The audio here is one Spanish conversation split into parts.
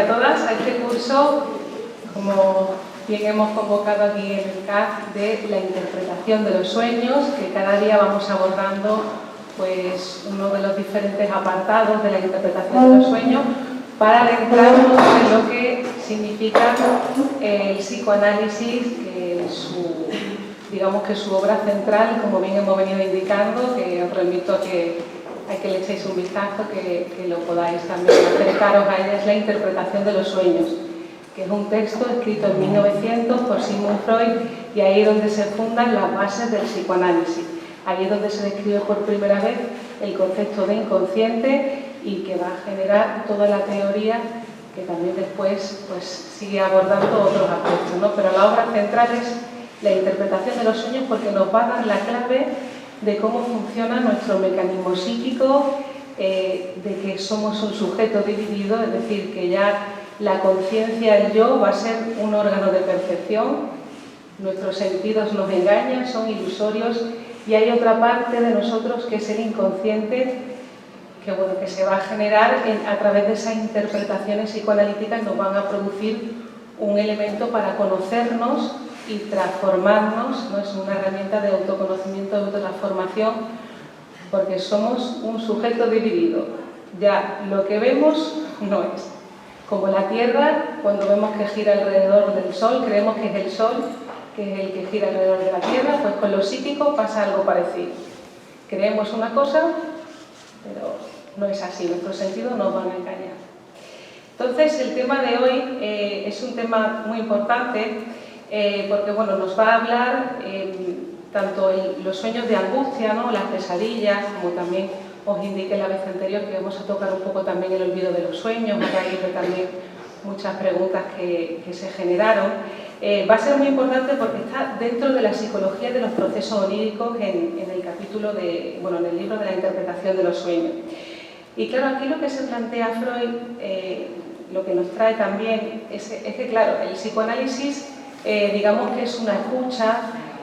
a todas a este curso, como bien hemos convocado aquí en el CAF, de la interpretación de los sueños, que cada día vamos abordando pues, uno de los diferentes apartados de la interpretación de los sueños para adentrarnos en lo que significa el psicoanálisis, que digamos que su obra central, como bien hemos venido indicando, que os remito a que le echéis un vistazo, que lo podáis también acercaros a ella, es la interpretación de los sueños, que es un texto escrito en 1900 por Sigmund Freud, y ahí es donde se fundan las bases del psicoanálisis. Ahí es donde se describe por primera vez el concepto de inconsciente y que va a generar toda la teoría que también después pues, sigue abordando otros aspectos, ¿no? Pero la obra central es la interpretación de los sueños, porque nos va a dar la clave de cómo funciona nuestro mecanismo psíquico, de que somos un sujeto dividido, es decir, que ya la conciencia, el yo, va a ser un órgano de percepción, nuestros sentidos nos engañan, son ilusorios, y hay otra parte de nosotros que es el inconsciente, que, bueno, que se va a generar a través de esas interpretaciones psicoanalíticas, nos van a producir un elemento para conocernos y transformarnos, ¿no? Es una herramienta de autoconocimiento, de autotransformación, porque somos un sujeto dividido. Ya lo que vemos no es. Como la Tierra, cuando vemos que gira alrededor del Sol, creemos que es el Sol, que es el que gira alrededor de la Tierra, pues con lo psíquico pasa algo parecido. Creemos una cosa, pero no es así, nuestros sentidos nos van a engañar. Entonces, el tema de hoy es un tema muy importante, porque bueno, nos va a hablar tanto los sueños de angustia, ¿no? Las pesadillas, como también os indiqué la vez anterior, que vamos a tocar un poco también el olvido de los sueños, a raíz de también muchas preguntas que se generaron. Va a ser muy importante porque está dentro de la psicología de los procesos oníricos en el capítulo en el libro de la interpretación de los sueños. Y claro, aquí lo que se plantea Freud, lo que nos trae también es que, claro, el psicoanálisis, digamos que es una escucha,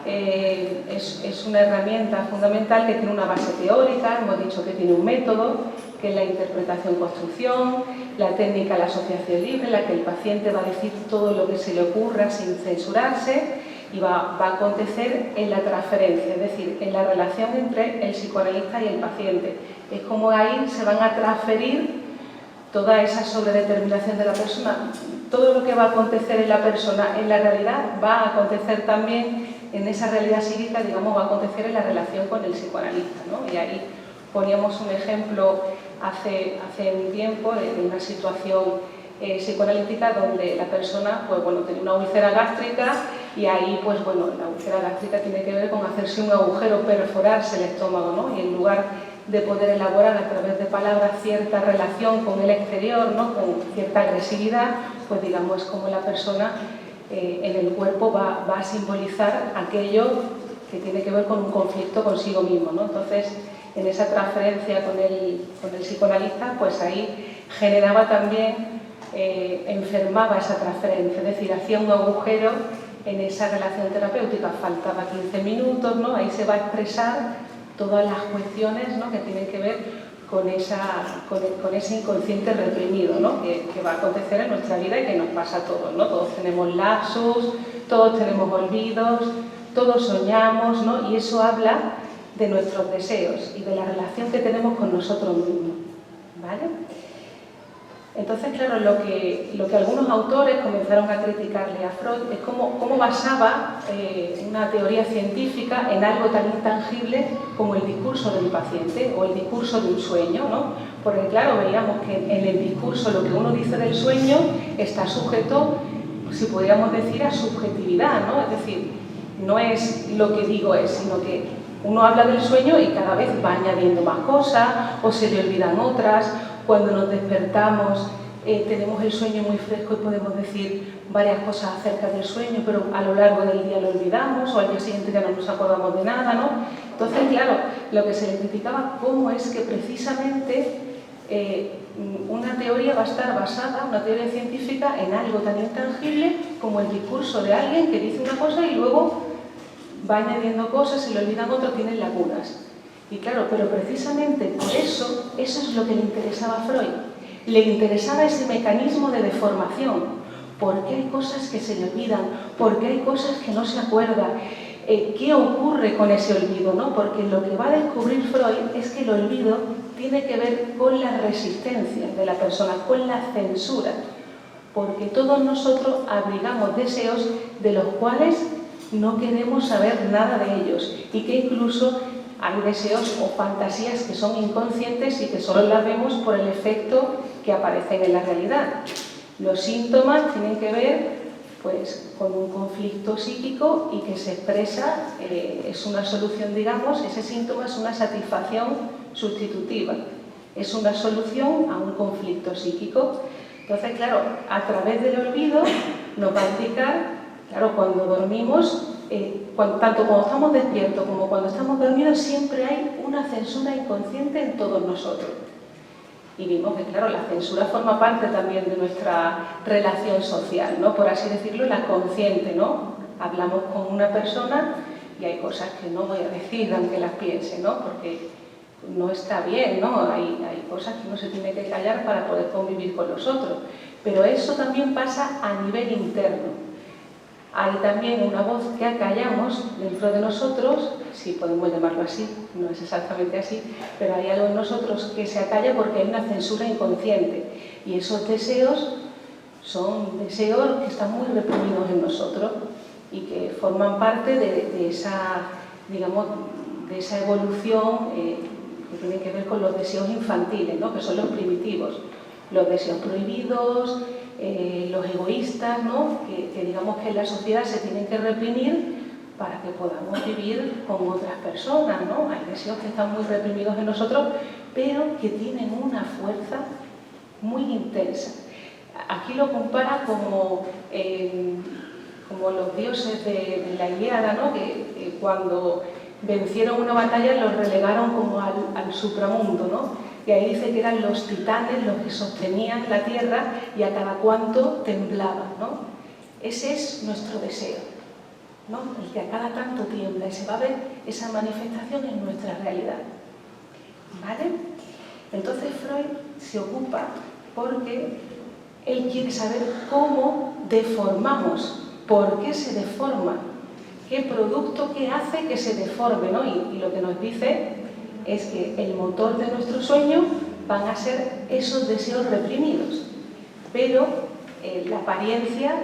es una herramienta fundamental que tiene una base teórica, hemos dicho que tiene un método, que es la interpretación-construcción, la técnica, la asociación libre, en la que el paciente va a decir todo lo que se le ocurra sin censurarse, y va a acontecer en la transferencia, es decir, en la relación entre el psicoanalista y el paciente. Es como ahí se van a transferir toda esa sobredeterminación de la persona. Todo lo que va a acontecer en la persona, en la realidad, va a acontecer también en esa realidad psíquica, digamos, va a acontecer en la relación con el psicoanalista, ¿no? Y ahí poníamos un ejemplo hace un tiempo de una situación psicoanalítica donde la persona, pues bueno, tenía una úlcera gástrica, y ahí, pues bueno, la úlcera gástrica tiene que ver con hacerse un agujero, perforarse el estómago, ¿no? Y en lugar de poder elaborar a través de palabras cierta relación con el exterior, ¿no? Con cierta agresividad, pues digamos, es como la persona en el cuerpo va a simbolizar aquello que tiene que ver con un conflicto consigo mismo, ¿no? Entonces, en esa transferencia con el psicoanalista, pues ahí generaba también, enfermaba esa transferencia, es decir, hacía un agujero en esa relación terapéutica, faltaba 15 minutos, ¿no? Ahí se va a expresar todas las cuestiones, ¿no? Que tienen que ver con ese inconsciente reprimido, ¿no? que va a acontecer en nuestra vida y que nos pasa a todos, ¿no? Todos tenemos lapsus, todos tenemos olvidos, todos soñamos, ¿no? Y eso habla de nuestros deseos y de la relación que tenemos con nosotros mismos, ¿vale? Entonces, claro, lo que algunos autores comenzaron a criticarle a Freud es cómo basaba una teoría científica en algo tan intangible como el discurso del paciente o el discurso de un sueño, ¿no? Porque, claro, veíamos que en el discurso lo que uno dice del sueño está sujeto, si podríamos decir, a subjetividad, ¿no? Es decir, no es lo que digo es, sino que uno habla del sueño y cada vez va añadiendo más cosas o se le olvidan otras. Cuando nos despertamos tenemos el sueño muy fresco y podemos decir varias cosas acerca del sueño, pero a lo largo del día lo olvidamos o al día siguiente ya no nos acordamos de nada, ¿no? Entonces, claro, lo que se le criticaba, cómo es que precisamente una teoría va a estar basada, una teoría científica, en algo tan intangible como el discurso de alguien que dice una cosa y luego va añadiendo cosas, se le olvidan otras, tienen lagunas. Y claro, pero precisamente por eso es lo que le interesaba a Freud, Le interesaba ese mecanismo de deformación. ¿Por qué hay cosas que se le olvidan? ¿Por qué hay cosas que no se acuerda? ¿Qué ocurre con ese olvido, ¿no? Porque lo que va a descubrir Freud es que el olvido tiene que ver con la resistencia de la persona, con la censura. Porque todos nosotros abrigamos deseos de los cuales no queremos saber nada de ellos y que incluso hay deseos o fantasías que son inconscientes y que solo las vemos por el efecto que aparecen en la realidad. Los síntomas tienen que ver pues, con un conflicto psíquico y que se expresa, es una solución, digamos, ese síntoma es una satisfacción sustitutiva, es una solución a un conflicto psíquico. Entonces, claro, a través del olvido nos va a indicar, claro, cuando dormimos, tanto cuando estamos despiertos como cuando estamos dormidos, siempre hay una censura inconsciente en todos nosotros. Y vimos que, claro, la censura forma parte también de nuestra relación social, ¿no? Por así decirlo, la consciente, ¿no? Hablamos con una persona y hay cosas que no voy a decir aunque las piense, ¿no? Porque no está bien, ¿no? Hay cosas que uno se tiene que callar para poder convivir con los otros. Pero eso también pasa a nivel interno. Hay también una voz que acallamos dentro de nosotros, si podemos llamarlo así, no es exactamente así, pero hay algo en nosotros que se acalla porque hay una censura inconsciente. Y esos deseos son deseos que están muy reprimidos en nosotros y que forman parte de esa, digamos, de esa evolución que tiene que ver con los deseos infantiles, ¿no? Que son los primitivos, los deseos prohibidos, los egoístas, ¿no? que digamos que en la sociedad se tienen que reprimir para que podamos vivir con otras personas, ¿no? Hay deseos que están muy reprimidos en nosotros, pero que tienen una fuerza muy intensa. Aquí lo compara como los dioses de la Ilíada, ¿no? Que cuando vencieron una batalla los relegaron como al supramundo, ¿no? Y ahí dice que eran los titanes los que sostenían la tierra y a cada cuanto temblaban, ¿no? Ese es nuestro deseo, ¿no? El que a cada tanto tiembla y se va a ver esa manifestación en nuestra realidad, ¿vale? Entonces Freud se ocupa porque él quiere saber cómo deformamos, por qué se deforma, qué producto, qué hace que se deforme, ¿no? Y lo que nos dice es que el motor de nuestro sueño van a ser esos deseos reprimidos. Pero la apariencia,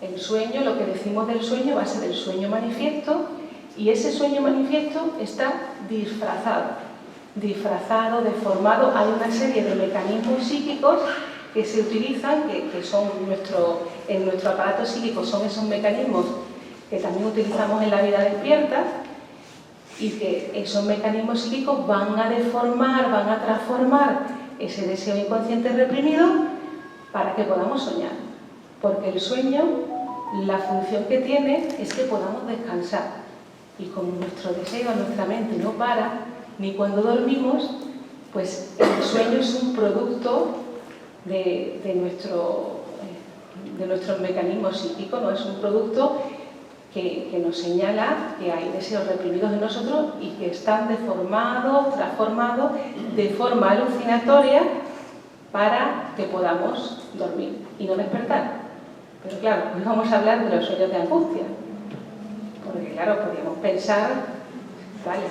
el sueño, lo que decimos del sueño va a ser el sueño manifiesto y ese sueño manifiesto está disfrazado, deformado. Hay una serie de mecanismos psíquicos que se utilizan, que son en nuestro aparato psíquico, son esos mecanismos que también utilizamos en la vida despierta, y que esos mecanismos psíquicos van a deformar, van a transformar ese deseo inconsciente reprimido para que podamos soñar. Porque el sueño, la función que tiene es que podamos descansar. Y como nuestro deseo, nuestra mente no para, ni cuando dormimos, pues el sueño es un producto de nuestro mecanismo psíquico, no es un producto que nos señala que hay deseos reprimidos en nosotros y que están deformados, transformados de forma alucinatoria para que podamos dormir y no despertar. Pero claro, hoy vamos a hablar de los sueños de angustia. Porque claro, podríamos pensar, vale,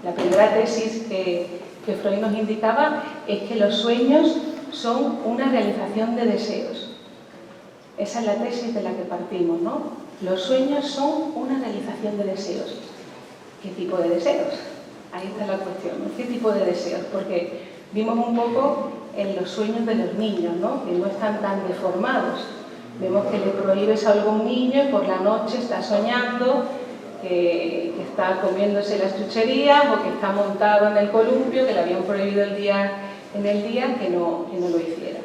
la primera tesis que Freud nos indicaba es que los sueños son una realización de deseos. Esa es la tesis de la que partimos, ¿no? Los sueños son una realización de deseos. ¿Qué tipo de deseos? Ahí está la cuestión, ¿no? ¿Qué tipo de deseos? Porque vimos un poco en los sueños de los niños, ¿no? Que no están tan deformados. Vemos que le prohíbes algo a un niño y por la noche está soñando que está comiéndose las chucherías o que está montado en el columpio, que le habían prohibido en el día que no lo hiciera.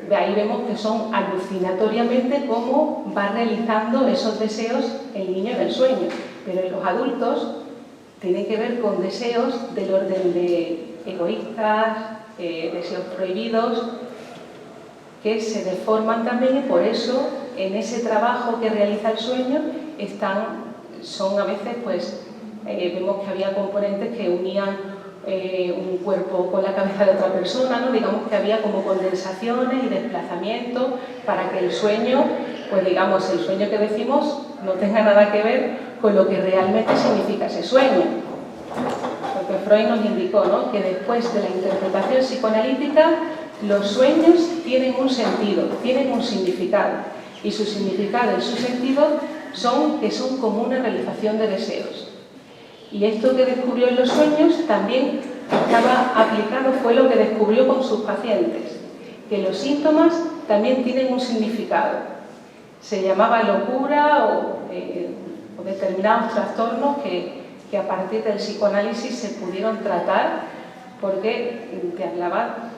De ahí vemos que son alucinatoriamente cómo va realizando esos deseos el niño en el sueño. Pero en los adultos tiene que ver con deseos del orden de egoístas, deseos prohibidos, que se deforman también y por eso en ese trabajo que realiza el sueño son a veces, pues, vemos que había componentes que unían un cuerpo con la cabeza de otra persona, ¿no? Digamos que había como condensaciones y desplazamientos para que el sueño, pues digamos, el sueño que decimos no tenga nada que ver con lo que realmente significa ese sueño. Porque Freud nos indicó, ¿no?, que después de la interpretación psicoanalítica, los sueños tienen un sentido, tienen un significado, y su significado y su sentido son que son como una realización de deseos. Y esto que descubrió en los sueños también estaba aplicado, fue lo que descubrió con sus pacientes, que los síntomas también tienen un significado. Se llamaba locura o determinados trastornos que a partir del psicoanálisis se pudieron tratar, porque te hablaba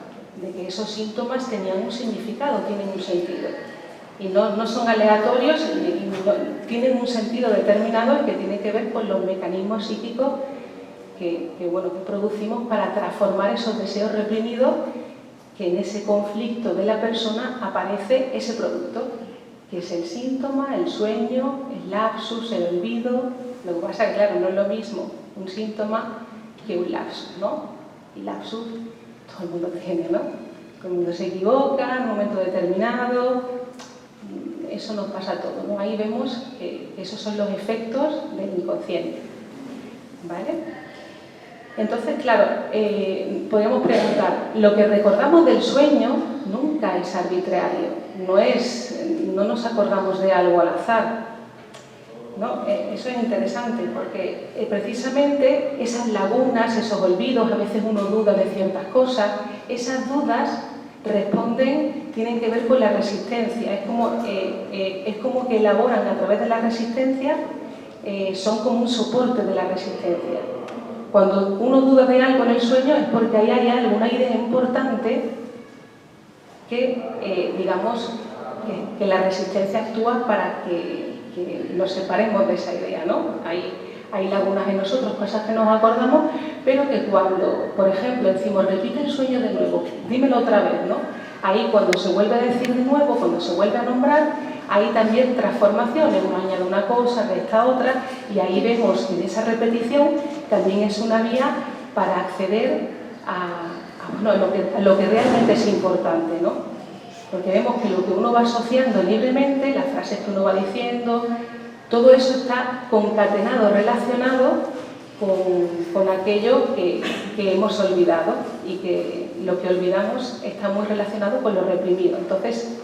de que esos síntomas tenían un significado, tienen un sentido. Y no son aleatorios, tienen un sentido determinado que tiene que ver con los mecanismos psíquicos que producimos para transformar esos deseos reprimidos, que en ese conflicto de la persona aparece ese producto, que es el síntoma, el sueño, el lapsus, el olvido. Lo que pasa es que, claro, no es lo mismo un síntoma que un lapsus, ¿no? Y lapsus todo el mundo tiene, ¿no? Todo el mundo se equivoca en un momento determinado. Eso nos pasa a todos, ¿no? Ahí vemos que esos son los efectos del inconsciente, ¿vale? Entonces, claro, podemos preguntar, lo que recordamos del sueño nunca es arbitrario, no nos acordamos de algo al azar, ¿no? Eso es interesante porque precisamente esas lagunas, esos olvidos, a veces uno duda de ciertas cosas, esas dudas tienen que ver con la resistencia, es como que elaboran a través de la resistencia, son como un soporte de la resistencia. Cuando uno duda de algo en el sueño es porque ahí hay algo, una idea importante que, digamos, que la resistencia actúa para que nos separemos de esa idea, ¿no? Hay lagunas en nosotros, cosas que nos acordamos, pero que cuando, por ejemplo, decimos, repite el sueño de nuevo, dímelo otra vez, ¿no? Ahí cuando se vuelve a decir de nuevo, cuando se vuelve a nombrar, hay también transformaciones, uno añade una cosa, resta otra, y ahí vemos que esa repetición también es una vía para acceder a lo que realmente es importante, ¿no? Porque vemos que lo que uno va asociando libremente, las frases que uno va diciendo, todo eso está concatenado, relacionado con aquello que hemos olvidado, y que lo que olvidamos está muy relacionado con lo reprimido. Entonces,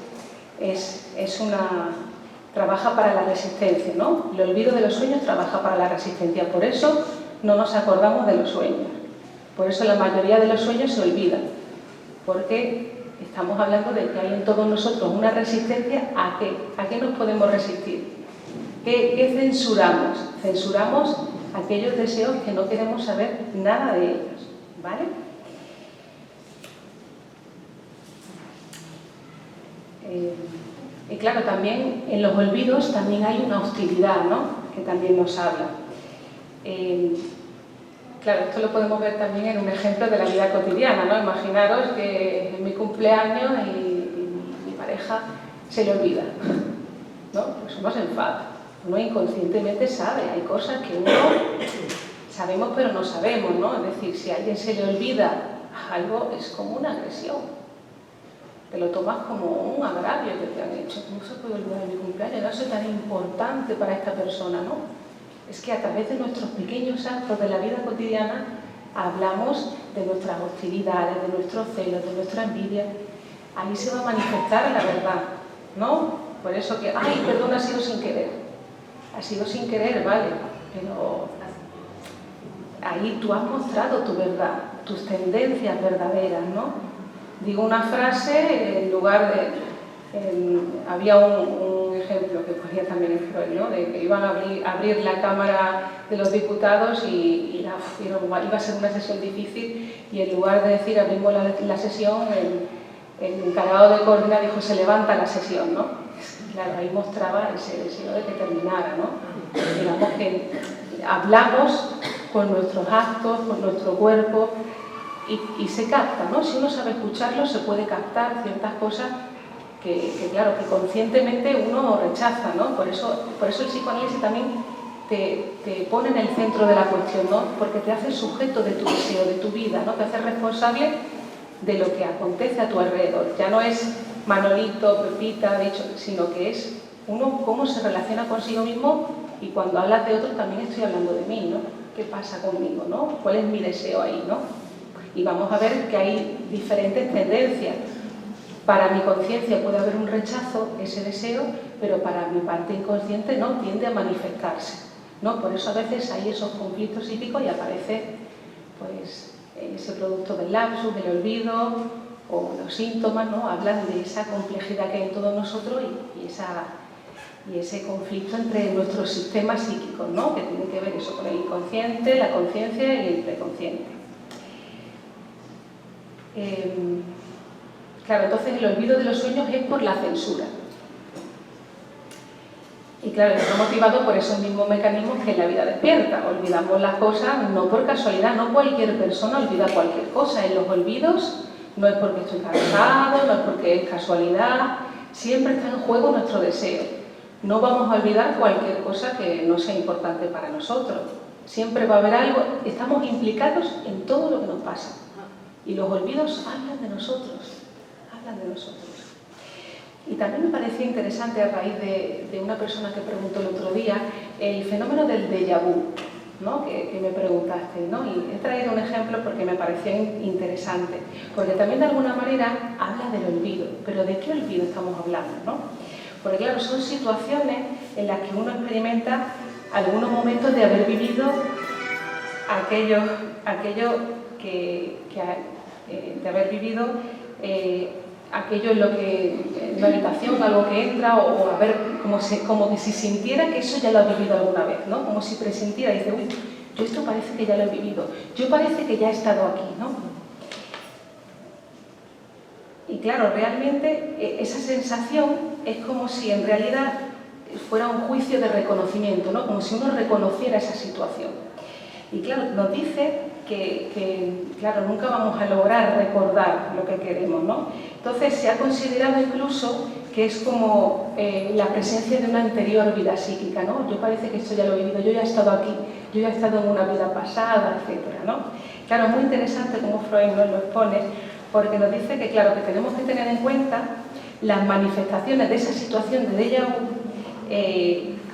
trabaja para la resistencia, ¿no? El olvido de los sueños trabaja para la resistencia, por eso no nos acordamos de los sueños. Por eso la mayoría de los sueños se olvidan, porque estamos hablando de que hay en todos nosotros una resistencia. ¿A qué? ¿A qué nos podemos resistir? ¿Qué censuramos? Censuramos aquellos deseos que no queremos saber nada de ellos, ¿vale? Y claro, también en los olvidos también hay una hostilidad, ¿no?, que también nos habla. Claro, esto lo podemos ver también en un ejemplo de la vida cotidiana, ¿no? Imaginaros que es mi cumpleaños y mi pareja se le olvida, ¿no? Pues uno se enfada, uno inconscientemente sabe, hay cosas que uno sabemos pero no sabemos, ¿no? Es decir, si a alguien se le olvida algo, es como una agresión. Te lo tomas como un agravio que te han hecho. ¿Cómo se puede olvidar mi cumpleaños? No es tan importante para esta persona, ¿no? Es que a través de nuestros pequeños actos de la vida cotidiana hablamos de nuestras hostilidades, de nuestros celos, de nuestra envidia. Ahí se va a manifestar la verdad, ¿no? Por eso que, ay, perdón, ha sido sin querer. Ha sido sin querer, vale, pero ahí tú has mostrado tu verdad, tus tendencias verdaderas, ¿no? Digo una frase en lugar de... había un ejemplo que ponía también en Freud, ¿no?, de que iban a abrir la Cámara de los Diputados y iba a ser una sesión difícil, y en lugar de decir abrimos la sesión, el encargado de coordinar dijo se levanta la sesión, ¿no? Claro, ahí mostraba ese deseo de que terminara, ¿no? Digamos que hablamos con nuestros actos, con nuestro cuerpo, y se capta, ¿no? Si uno sabe escucharlo, se puede captar ciertas cosas que claro, que conscientemente uno rechaza, ¿no? Por eso el psicoanálisis también te pone en el centro de la cuestión, ¿no? Porque te hace sujeto de tu deseo, de tu vida, ¿no? Te hace responsable de lo que acontece a tu alrededor. Ya no es Manolito, Pepita, dicho, sino que es uno cómo se relaciona consigo mismo, y cuando hablas de otros también estoy hablando de mí, ¿no? ¿Qué pasa conmigo, no? ¿Cuál es mi deseo ahí, no? Y vamos a ver que hay diferentes tendencias. Para mi conciencia puede haber un rechazo, ese deseo, pero para mi parte inconsciente no, tiende a manifestarse, ¿no? Por eso a veces hay esos conflictos psíquicos y aparece pues, ese producto del lapsus, del olvido, o los síntomas, ¿no? Hablan de esa complejidad que hay en todos nosotros y ese conflicto entre nuestros sistemas psíquicos, ¿no? Que tiene que ver eso con el inconsciente, la conciencia y el preconsciente. Claro, entonces el olvido de los sueños es por la censura. Y claro, está motivado por esos mismos mecanismos que en la vida despierta. Olvidamos las cosas no por casualidad, no cualquier persona olvida cualquier cosa. En los olvidos no es porque estoy cansado, no es porque es casualidad, siempre está en juego nuestro deseo. No vamos a olvidar cualquier cosa que no sea importante para nosotros. Siempre va a haber algo, estamos implicados en todo lo que nos pasa. Y los olvidos hablan de nosotros. Y también me parecía interesante, a raíz de una persona que preguntó el otro día, el fenómeno del déjà vu, ¿no? que me preguntaste, ¿no? Y he traído un ejemplo porque me parecía interesante, porque también de alguna manera habla del olvido. ¿Pero de qué olvido estamos hablando, no? Porque claro, son situaciones en las que uno experimenta algunos momentos de haber vivido aquello de haber vivido aquello en lo que una habitación, algo que entra, o a ver, como que si sintiera que eso ya lo ha vivido alguna vez, ¿no? Como si presintiera y dice, uy, yo esto parece que ya lo he vivido, yo parece que ya he estado aquí, ¿no? Y claro, realmente esa sensación es como si en realidad fuera un juicio de reconocimiento, ¿no? Como si uno reconociera esa situación. Y claro, nos dice que claro, nunca vamos a lograr recordar lo que queremos, ¿no? Entonces se ha considerado incluso que es como la presencia de una anterior vida psíquica, ¿no? Yo parece que esto ya lo he vivido, yo ya he estado aquí, yo ya he estado en una vida pasada, etcétera, ¿no? Claro, es muy interesante cómo Freud nos lo expone, porque nos dice que, claro, que tenemos que tener en cuenta las manifestaciones de esa situación de déjà vu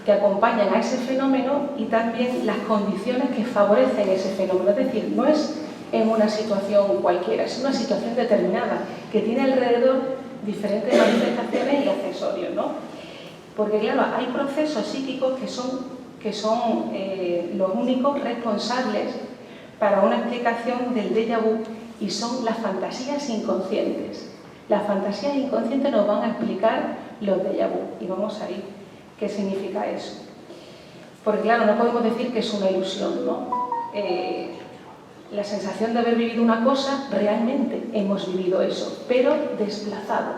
que acompañan a ese fenómeno, y también las condiciones que favorecen ese fenómeno. Es decir, no es en una situación cualquiera, es una situación determinada que tiene alrededor diferentes manifestaciones y accesorios, ¿no? Porque claro, hay procesos psíquicos que son los únicos responsables para una explicación del déjà vu, y son las fantasías inconscientes. Las fantasías inconscientes nos van a explicar los déjà vu, y vamos a ir qué significa eso. Porque claro, no podemos decir que es una ilusión, ¿no? La sensación de haber vivido una cosa, realmente hemos vivido eso, pero desplazado.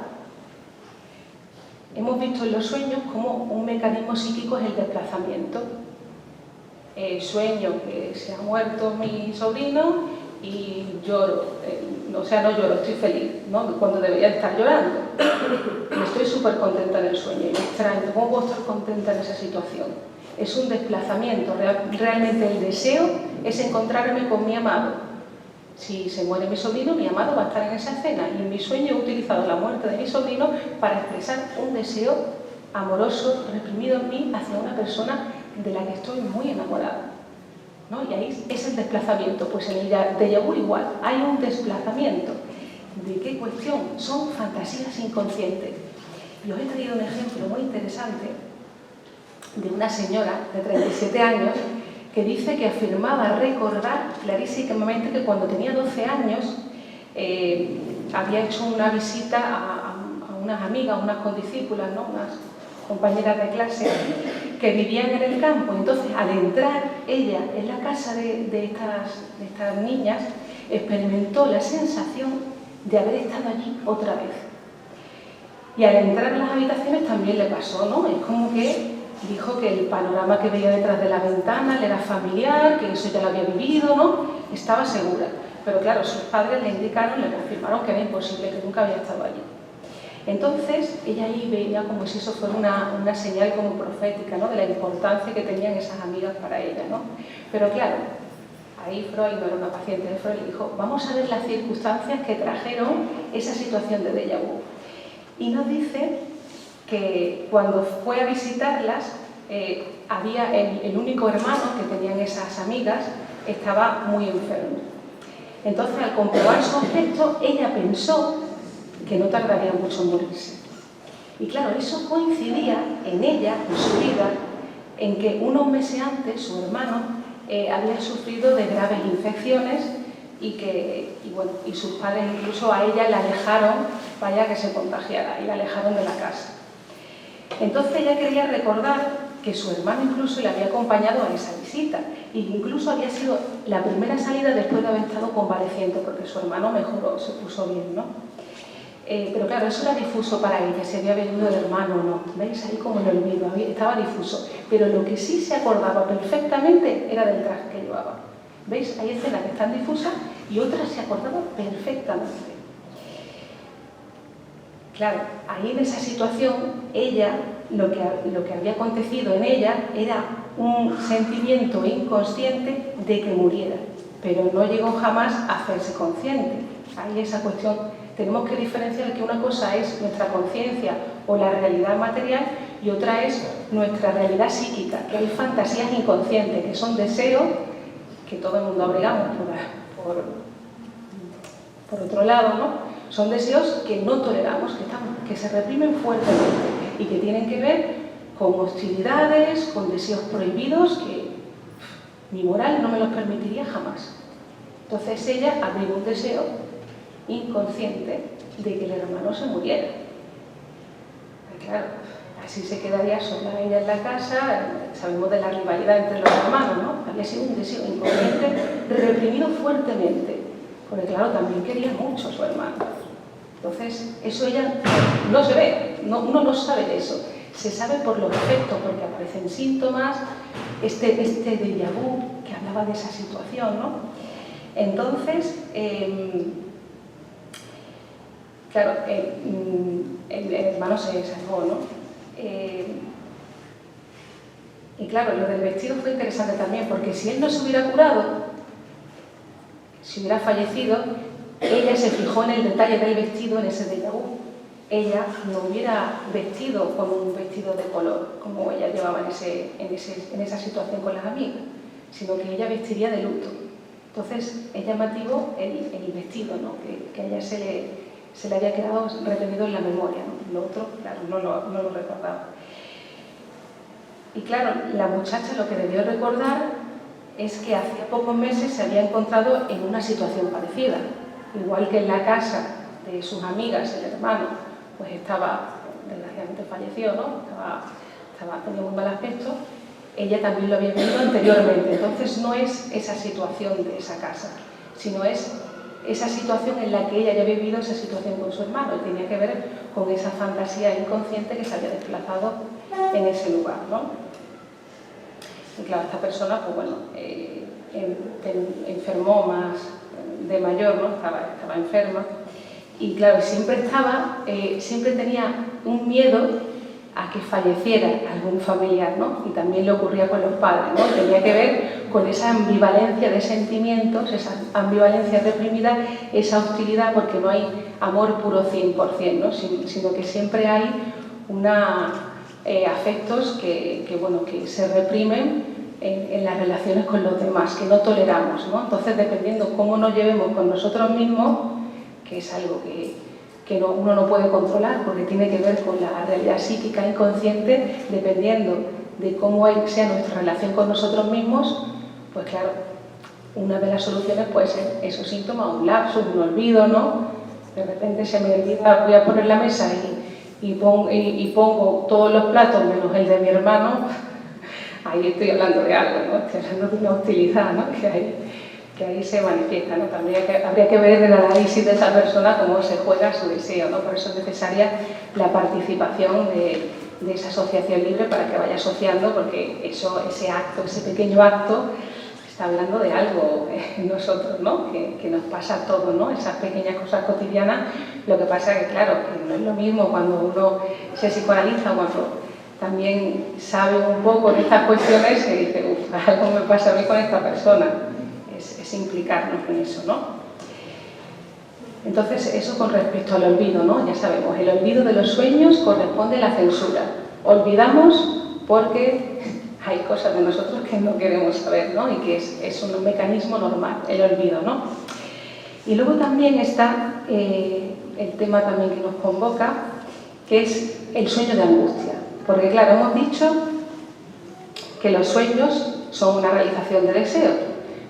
Hemos visto en los sueños como un mecanismo psíquico es el desplazamiento. Sueño que se ha muerto mi sobrino y lloro, o sea, no lloro, estoy feliz, ¿no? Cuando debería estar llorando. Y estoy súper contenta en el sueño, y me extraño, ¿cómo puedo estar contenta en esa situación? Es un desplazamiento, realmente el deseo es encontrarme con mi amado. Si se muere mi sobrino, mi amado va a estar en esa escena, y en mi sueño he utilizado la muerte de mi sobrino para expresar un deseo amoroso, reprimido en mí, hacia una persona de la que estoy muy enamorada, ¿no? Y ahí es el desplazamiento. Pues en el déjà vu igual, hay un desplazamiento. ¿De qué cuestión? Son fantasías inconscientes. Y os he traído un ejemplo muy interesante de una señora de 37 años que dice que afirmaba recordar clarísimamente que cuando tenía 12 años había hecho una visita a unas amigas, unas condiscípulas, ¿no? Unas compañeras de clase que vivían en el campo. Entonces, al entrar ella en la casa de estas niñas, experimentó la sensación de haber estado allí otra vez. Y al entrar en las habitaciones también le pasó, ¿no? Es como que dijo que el panorama que veía detrás de la ventana le era familiar, que eso ya lo había vivido, ¿no? Estaba segura. Pero claro, sus padres le indicaron, le confirmaron que era imposible, que nunca había estado allí. Entonces, ella ahí veía como si eso fuera una señal como profética, ¿no?, de la importancia que tenían esas amigas para ella, ¿no? Pero claro, ahí Freud no era una paciente de Freud, le dijo, vamos a ver las circunstancias que trajeron esa situación de déjà vu. Y nos dice que cuando fue a visitarlas, había el único hermano que tenían esas amigas, estaba muy enfermo. Entonces, al comprobar su aspecto, ella pensó que no tardaría mucho en morirse. Y claro, eso coincidía en ella, en su vida, en que unos meses antes su hermano había sufrido de graves infecciones y sus padres incluso a ella la alejaron, vaya que se contagiara, y la alejaron de la casa. Entonces ella quería recordar que su hermano incluso le había acompañado a esa visita, e incluso había sido la primera salida después de haber estado convaleciente, porque su hermano mejoró, se puso bien, ¿no? Pero claro, eso era difuso para ella, si había venido el hermano o no. ¿Veis? Ahí como en el olvido, estaba difuso. Pero lo que sí se acordaba perfectamente era del traje que llevaba. ¿Veis? Hay escenas que están difusas y otras se acordaban perfectamente. Claro, ahí en esa situación, ella, lo que había acontecido en ella era un sentimiento inconsciente de que muriera, pero no llegó jamás a hacerse consciente. Ahí esa cuestión. Tenemos que diferenciar que una cosa es nuestra conciencia o la realidad material y otra es nuestra realidad psíquica, que hay fantasías inconscientes, que son deseos que todo el mundo abrigamos por otro lado, ¿no? Son deseos que no toleramos, que se reprimen fuertemente y que tienen que ver con hostilidades, con deseos prohibidos que mi moral no me los permitiría jamás. Entonces ella abrigó un deseo inconsciente de que el hermano se muriera. Y claro, así se quedaría sola ella en la casa. Sabemos de la rivalidad entre los hermanos, ¿no? Había sido un deseo inconsciente reprimido fuertemente, porque claro, también quería mucho a su hermano. Entonces, eso ella no se ve, uno no sabe de eso. Se sabe por los efectos, porque aparecen síntomas, este déjà vu que hablaba de esa situación, ¿no? Entonces, claro, el hermano se salvó, ¿no? Y claro, lo del vestido fue interesante también, porque si él no se hubiera curado, si hubiera fallecido, ella se fijó en el detalle del vestido, en ese déjà vu. Ella no hubiera vestido con un vestido de color, como ella llevaba en esa situación con las amigas, sino que ella vestiría de luto. Entonces, es llamativo el vestido, ¿no? Que a ella se le había quedado retenido en la memoria, ¿no? Lo otro, claro, no lo recordaba. Y claro, la muchacha lo que debió recordar es que hacía pocos meses se había encontrado en una situación parecida. Igual que en la casa de sus amigas, el hermano, pues desgraciadamente falleció, ¿no? Tenía muy mal aspecto. Ella también lo había vivido anteriormente. Entonces no es esa situación de esa casa, sino es esa situación en la que ella ya había vivido esa situación con su hermano, y tenía que ver con esa fantasía inconsciente que se había desplazado en ese lugar, ¿no? Y claro, esta persona, pues bueno, enfermó más de mayor, ¿no? Estaba enferma, y claro, siempre tenía un miedo a que falleciera algún familiar, ¿no? Y también le ocurría con los padres, ¿no? Tenía que ver con esa ambivalencia de sentimientos, esa ambivalencia reprimida, esa hostilidad, porque no hay amor puro 100%, ¿no? Sino que siempre hay afectos que se reprimen en las relaciones con los demás, que no toleramos, ¿no? Entonces, dependiendo cómo nos llevemos con nosotros mismos, que es algo que uno no puede controlar, porque tiene que ver con la realidad psíquica inconsciente, dependiendo de cómo sea nuestra relación con nosotros mismos, pues claro, una de las soluciones puede ser esos síntomas, un lapsus, un olvido, ¿no? De repente se me olvida, voy a poner la mesa y pongo todos los platos menos el de mi hermano. Ahí estoy hablando de algo, ¿no? Estoy hablando de una hostilidad, ¿no? que ahí se manifiesta, ¿no? También habría que ver en el análisis de esa persona cómo se juega su deseo, ¿no? Por eso es necesaria la participación de esa asociación libre para que vaya asociando, porque ese pequeño acto está hablando de algo en nosotros, ¿no? Que nos pasa a todos, ¿no? Esas pequeñas cosas cotidianas. Lo que pasa es que, claro, que no es lo mismo cuando uno se psicoanaliza, cuando también sabe un poco de estas cuestiones y dice, uff, algo me pasa a mí con esta persona. Es implicarnos en eso, ¿no? Entonces, eso con respecto al olvido, ¿no? Ya sabemos, el olvido de los sueños corresponde a la censura. Olvidamos porque hay cosas de nosotros que no queremos saber, ¿no? Y que es un mecanismo normal, el olvido, ¿no? Y luego también está el tema también que nos convoca, que es el sueño de angustia. Porque, claro, hemos dicho que los sueños son una realización de deseos.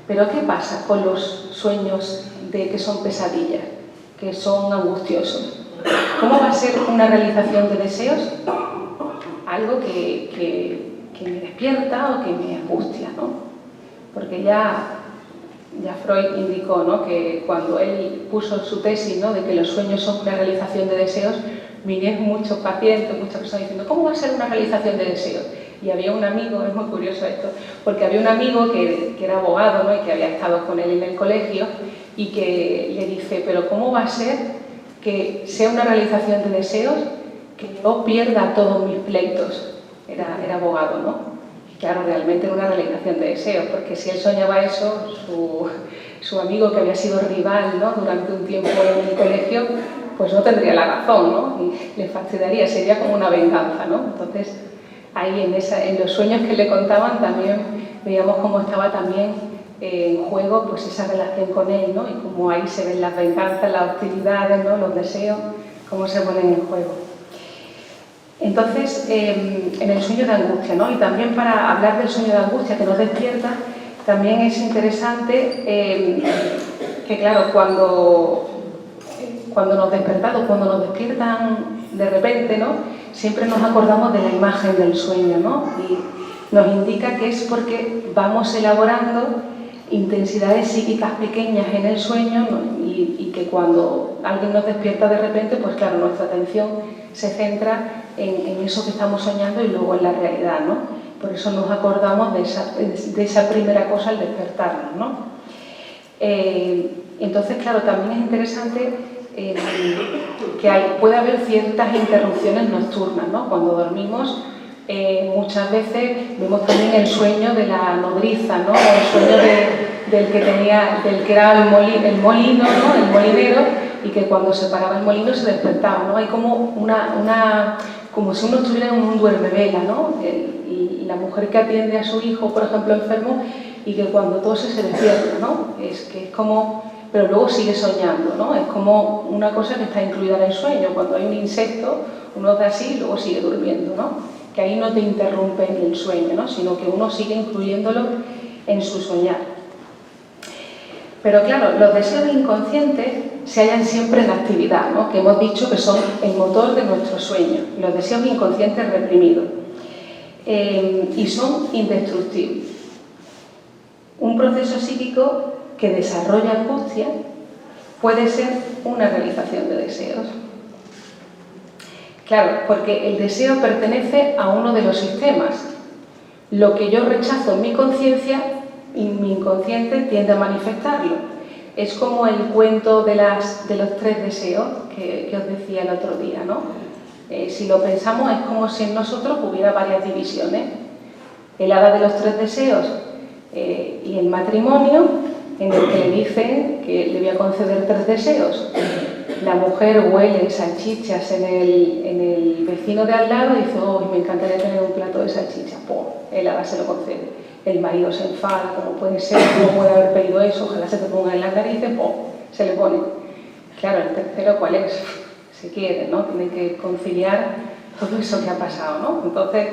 Pero ¿qué pasa con los sueños que son pesadillas, que son angustiosos? ¿Cómo va a ser una realización de deseos? Algo que me despierta o que me angustia, ¿no? Porque ya Freud indicó, ¿no?, que cuando él puso su tesis, ¿no?, de que los sueños son una realización de deseos, vinieron muchos pacientes, muchas personas diciendo, ¿cómo va a ser una realización de deseos? Y había un amigo, es muy curioso esto, porque había un amigo que era abogado, ¿no?, y que había estado con él en el colegio, y que le dice, pero ¿cómo va a ser que sea una realización de deseos que yo pierda todos mis pleitos? Era abogado, ¿no? Y claro, realmente era una realización de deseos, porque si él soñaba eso, su amigo que había sido rival, ¿no?, durante un tiempo en el colegio, pues no tendría la razón, ¿no? Y le fastidiaría, sería como una venganza, ¿no? Entonces, ahí en los sueños que le contaban también veíamos cómo estaba también en juego pues esa relación con él, ¿no? Y cómo ahí se ven las venganzas, las hostilidades, ¿no?, los deseos, cómo se ponen en juego. Entonces, en el sueño de angustia, ¿no? Y también para hablar del sueño de angustia que nos despierta, también es interesante que, claro, cuando nos despiertan de repente, ¿no?, siempre nos acordamos de la imagen del sueño, ¿no? Y nos indica que es porque vamos elaborando intensidades psíquicas pequeñas en el sueño, ¿no? y que cuando alguien nos despierta de repente, pues claro, nuestra atención se centra en eso que estamos soñando y luego en la realidad, ¿no? Por eso nos acordamos de esa primera cosa al despertarnos, ¿no? Entonces, claro, también es interesante que puede haber ciertas interrupciones nocturnas, ¿no? Cuando dormimos, muchas veces vemos también el sueño de la nodriza, ¿no? El sueño del que era el molino, ¿no?, el molinero, y que cuando se paraba el molino se despertaba, ¿no? Hay como como si uno estuviera en un duermevela, ¿no? Y la mujer que atiende a su hijo, por ejemplo, enfermo, y que cuando tose se despierta, ¿no? Es como, pero luego sigue soñando, ¿no? Es como una cosa que está incluida en el sueño. Cuando hay un insecto, uno hace así y luego sigue durmiendo, ¿no? Que ahí no te interrumpe el sueño, ¿no?, sino que uno sigue incluyéndolo en su soñar. Pero claro, los deseos inconscientes se hallan siempre en actividad, ¿no?, que hemos dicho que son el motor de nuestro sueño, los deseos inconscientes reprimidos, y son indestructibles. Un proceso psíquico que desarrolla angustia puede ser una realización de deseos. Claro, porque el deseo pertenece a uno de los sistemas. Lo que yo rechazo en mi conciencia, y mi inconsciente tiende a manifestarlo. Es como el cuento de los 3 deseos que os decía el otro día, ¿no? Si lo pensamos, es como si en nosotros hubiera varias divisiones. El hada de los 3 deseos y el matrimonio, en el que le dicen que le voy a conceder 3 deseos. La mujer huele salchichas en el vecino de al lado y dice, oh, me encantaría tener un plato de salchichas. ¡Pum! El hada se lo concede. El marido se enfada, ¿cómo puede ser? ¿Cómo puede haber pedido eso? Ojalá se te ponga en las narices, ¡pum! Se le pone. Claro, el tercero, ¿cuál es? Se quiere, ¿no? Tiene que conciliar todo eso que ha pasado, ¿no? Entonces,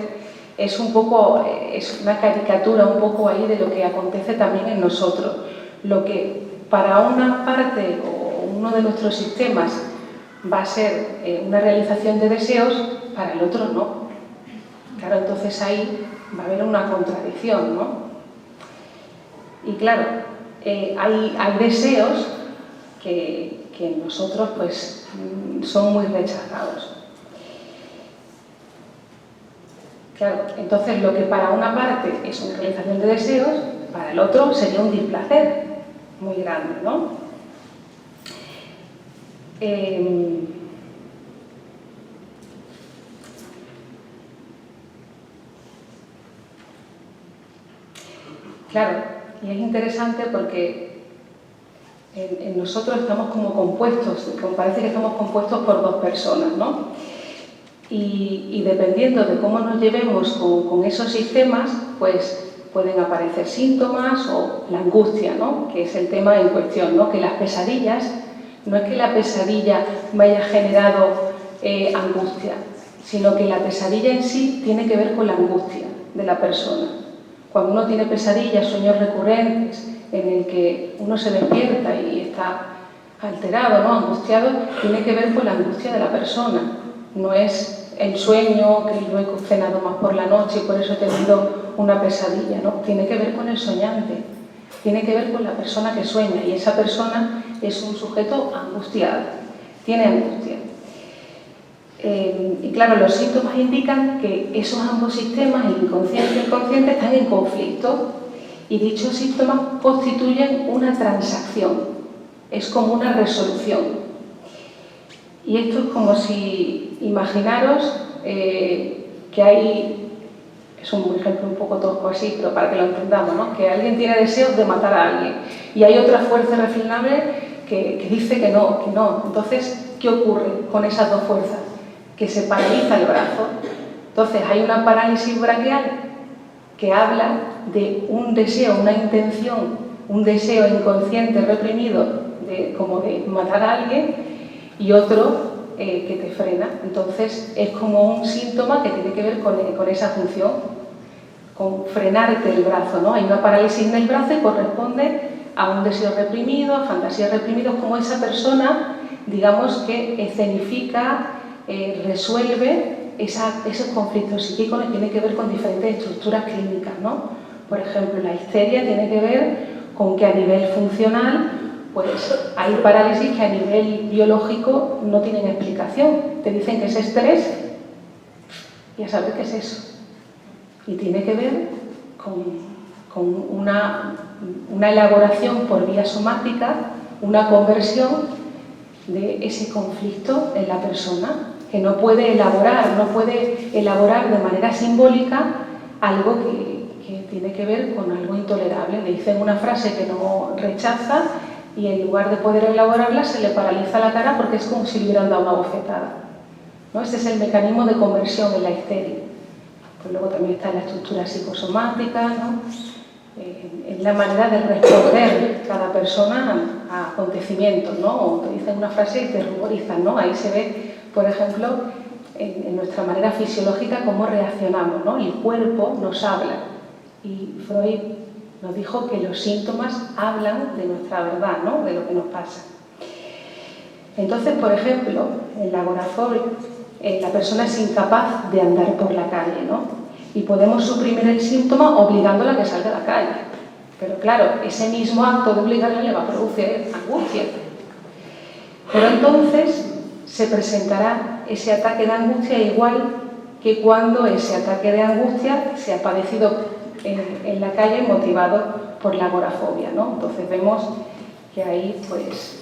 es una caricatura un poco ahí de lo que acontece también en nosotros. Lo que para una parte o uno de nuestros sistemas va a ser una realización de deseos, para el otro no. Claro, entonces ahí va a haber una contradicción, ¿no? Y claro, hay deseos que en nosotros pues son muy rechazados. Claro, entonces lo que para una parte es una realización de deseos, para el otro sería un displacer muy grande, ¿no? Claro, y es interesante porque en nosotros estamos como compuestos, parece que estamos compuestos por dos personas, ¿no? Y dependiendo de cómo nos llevemos con esos sistemas, pues pueden aparecer síntomas o la angustia, ¿no? Que es el tema en cuestión, ¿no? Que las pesadillas, no es que la pesadilla me haya generado angustia, sino que la pesadilla en sí tiene que ver con la angustia de la persona. Cuando uno tiene pesadillas, sueños recurrentes, en el que uno se despierta y está alterado, ¿no? Angustiado, tiene que ver con la angustia de la persona. No es el sueño, que lo he cenado más por la noche y por eso he tenido una pesadilla, ¿no? Tiene que ver con el soñante, tiene que ver con la persona que sueña, y esa persona es un sujeto angustiado, tiene angustia. Y claro, los síntomas indican que esos ambos sistemas, el inconsciente y el consciente, están en conflicto, y dichos síntomas constituyen una transacción, es como una resolución. Y esto es como si, imaginaros que hay, es un ejemplo un poco tosco así, pero para que lo entendamos, ¿no? Que alguien tiene deseos de matar a alguien y hay otra fuerza irrefrenable que dice que no, que no. Entonces, ¿qué ocurre con esas dos fuerzas? Que se paraliza el brazo. Entonces, hay una parálisis braquial que habla de un deseo, una intención, un deseo inconsciente reprimido como de matar a alguien, y otro que te frena. Entonces es como un síntoma que tiene que ver con esa función, con frenarte el brazo, ¿no? Hay una parálisis en el brazo y corresponde a un deseo reprimido, a fantasías reprimidas, como esa persona, digamos, que escenifica, resuelve esos conflictos psíquicos, que tiene que ver con diferentes estructuras clínicas, ¿no? Por ejemplo, la histeria tiene que ver con que a nivel funcional pues hay parálisis que a nivel biológico no tienen explicación. Te dicen que es estrés, y a saber qué es eso. Y tiene que ver con una elaboración por vía somática, una conversión de ese conflicto en la persona, que no puede elaborar de manera simbólica algo que tiene que ver con algo intolerable. Le dicen una frase que no rechaza, y en lugar de poder elaborarla se le paraliza la cara porque es como si le hubieran dado una bofetada, ¿no? Este es el mecanismo de conversión en la histeria. Pues luego también está la estructura psicosomática, ¿no? En la manera de responder cada persona a acontecimientos, ¿no? O te dicen una frase y te ruborizan, ¿no? Ahí se ve, por ejemplo, en nuestra manera fisiológica cómo reaccionamos, ¿no? El cuerpo nos habla, y Freud nos dijo que los síntomas hablan de nuestra verdad, ¿no? De lo que nos pasa. Entonces, por ejemplo, en la agorafobia, la persona es incapaz de andar por la calle, ¿no? Y podemos suprimir el síntoma obligándola a que salga a la calle. Pero claro, ese mismo acto de obligarla le va a producir angustia. Pero entonces se presentará ese ataque de angustia igual que cuando ese ataque de angustia se ha padecido en la calle motivado por la agorafobia, ¿no? Entonces vemos que ahí pues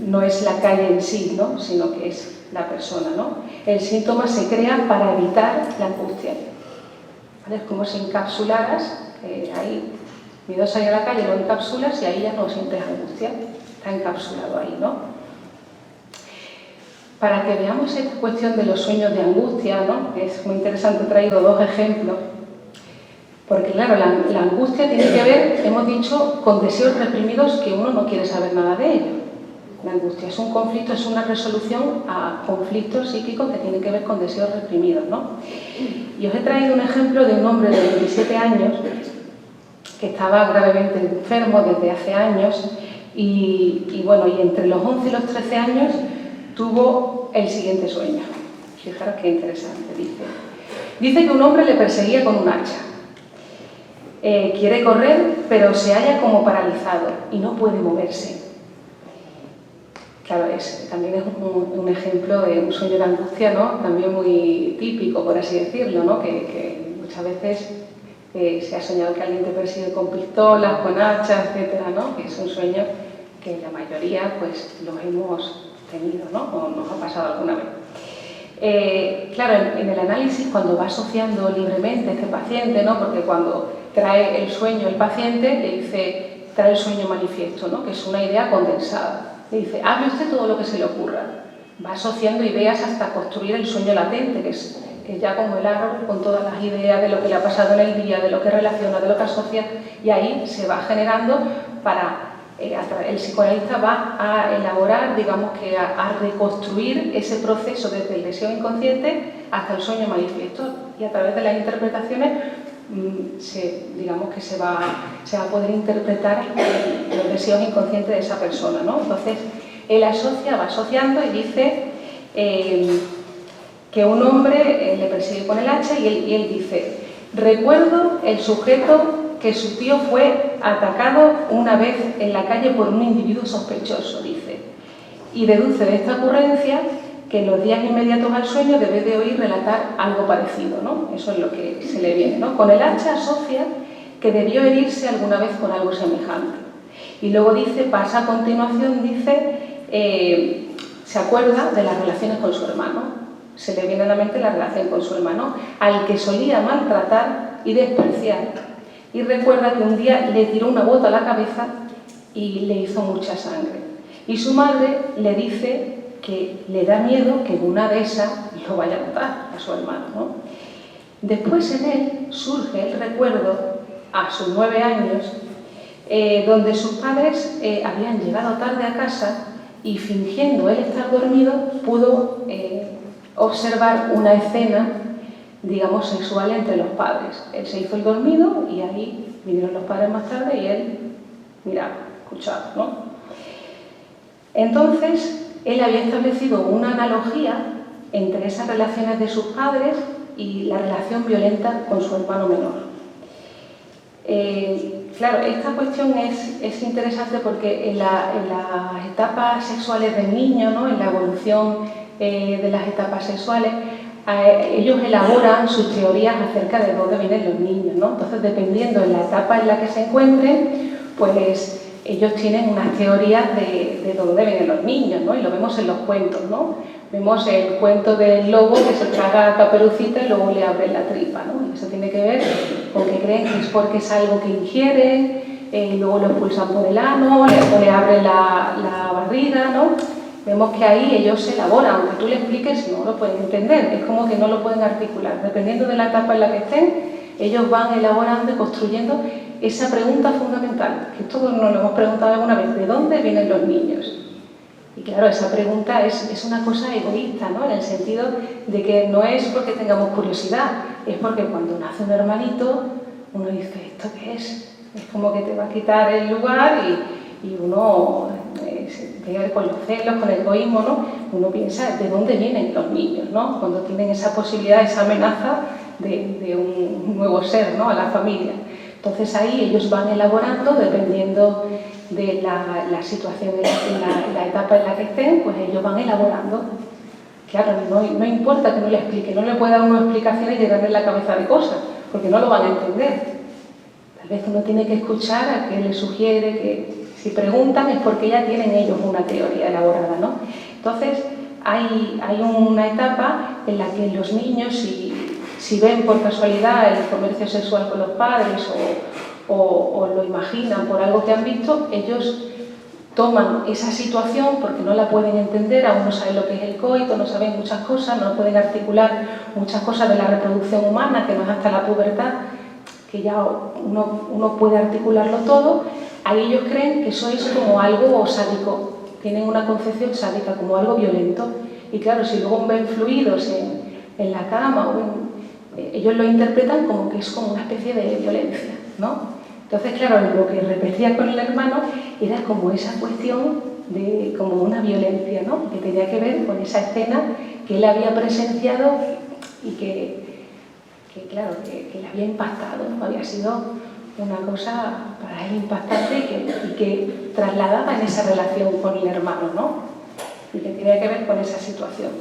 no es la calle en sí, ¿no? Sino que es la persona, ¿no? El síntoma se crea para evitar la angustia, ¿vale? Es como si encapsularas, ahí miedoso a ir a la calle, lo encapsulas y ahí ya no sientes angustia, está encapsulado ahí, ¿no? Para que veamos esta cuestión de los sueños de angustia, ¿no? Es muy interesante, he traído dos ejemplos. Porque claro, la angustia tiene que ver, hemos dicho, con deseos reprimidos que uno no quiere saber nada de ellos. La angustia es un conflicto, es una resolución a conflictos psíquicos que tienen que ver con deseos reprimidos, ¿no? Y os he traído un ejemplo de un hombre de 27 años que estaba gravemente enfermo desde hace años y entre los 11 y los 13 años tuvo el siguiente sueño. Fijaros qué interesante, dice que un hombre le perseguía con un hacha. Quiere correr, pero se halla como paralizado y no puede moverse. Claro, también es un ejemplo de un sueño de angustia, ¿no? También muy típico, por así decirlo, ¿no? Que muchas veces se ha soñado que alguien te persigue con pistolas, con hachas, etcétera, ¿no? Que es un sueño que la mayoría pues los hemos tenido, ¿no? O nos ha pasado alguna vez. Claro, en el análisis, cuando va asociando libremente este paciente, ¿no? Porque cuando trae el sueño el paciente, le dice, trae el sueño manifiesto, ¿no? Que es una idea condensada. Le dice, hable usted todo lo que se le ocurra. Va asociando ideas hasta construir el sueño latente, que es ya como el árbol con todas las ideas de lo que le ha pasado en el día, de lo que relaciona, de lo que asocia, y ahí se va generando para... el psicoanalista va a elaborar, digamos que a reconstruir ese proceso desde el deseo inconsciente hasta el sueño manifiesto, y a través de las interpretaciones digamos que se va a poder interpretar los deseos inconscientes de esa persona, ¿no? Entonces, él va asociando y dice que un hombre le persigue con el hacha y él dice, recuerdo el sujeto que su tío fue atacado una vez en la calle por un individuo sospechoso, dice, y deduce de esta ocurrencia que en los días inmediatos al sueño debe de oír relatar algo parecido, ¿no? Eso es lo que se le viene, ¿no? Con el hacha asocia que debió herirse alguna vez con algo semejante. Y luego dice, pasa a continuación, dice, se acuerda de las relaciones con su hermano. Se le viene a la mente la relación con su hermano, al que solía maltratar y despreciar. Y recuerda que un día le tiró una bota a la cabeza y le hizo mucha sangre. Y su madre le dice que le da miedo que una de esas lo vaya a matar a su hermano, ¿no? Después en él surge el recuerdo, a sus 9 años, donde sus padres habían llegado tarde a casa y fingiendo él estar dormido pudo observar una escena, digamos, sexual entre los padres. Él se hizo el dormido y ahí vinieron los padres más tarde y él miraba, escuchaba, ¿no? Entonces, él había establecido una analogía entre esas relaciones de sus padres y la relación violenta con su hermano menor. Claro, esta cuestión es interesante porque en las etapas sexuales del niño, ¿no? En la evolución de las etapas sexuales, ellos elaboran sus teorías acerca de dónde vienen los niños, ¿no? Entonces, dependiendo de la etapa en la que se encuentren, pues ellos tienen unas teorías de dónde vienen los niños, ¿no? Y lo vemos en los cuentos, ¿no? Vemos el cuento del lobo que se traga a Caperucita y luego le abren la tripa, ¿no? Y eso tiene que ver con que creen que es porque es algo que ingieren, luego lo expulsan por el ano, le abren la barriga, ¿no? Vemos que ahí ellos se elaboran, aunque tú le expliques no lo pueden entender, es como que no lo pueden articular. Dependiendo de la etapa en la que estén, ellos van elaborando y construyendo esa pregunta fundamental, que todos nos lo hemos preguntado alguna vez, ¿de dónde vienen los niños? Y claro, esa pregunta es una cosa egoísta, ¿no? En el sentido de que no es porque tengamos curiosidad, es porque cuando nace un hermanito, uno dice, ¿esto qué es? Es como que te va a quitar el lugar y uno, con los celos, con el egoísmo, ¿no? Uno piensa, ¿de dónde vienen los niños, ¿no? Cuando tienen esa posibilidad, esa amenaza de un nuevo ser, ¿no? A la familia. Entonces ahí ellos van elaborando, dependiendo de la situación, la etapa en la que estén, pues ellos van elaborando. Claro, no importa que no le explique, no le puede dar una explicación y llenarle la cabeza de cosas, porque no lo van a entender. Tal vez uno tiene que escuchar a que le sugiere, que si preguntan es porque ya tienen ellos una teoría elaborada, ¿no? Entonces hay una etapa en la que los niños, si ven por casualidad el comercio sexual con los padres o lo imaginan por algo que han visto, ellos toman esa situación porque no la pueden entender, aún no saben lo que es el coito, no saben muchas cosas, no pueden articular muchas cosas de la reproducción humana, que no es hasta la pubertad, que ya uno puede articularlo todo. Ahí ellos creen que eso es como algo sádico, tienen una concepción sádica, como algo violento. Y claro, si luego ven fluidos en la cama, ellos lo interpretan como que es como una especie de violencia, ¿no? Entonces, claro, lo que repetía con el hermano era como esa cuestión de como una violencia, ¿no? Que tenía que ver con esa escena que él había presenciado y que le había impactado, ¿no? Había sido una cosa para él impactante y que trasladaba en esa relación con el hermano, ¿no? Y que tenía que ver con esa situación.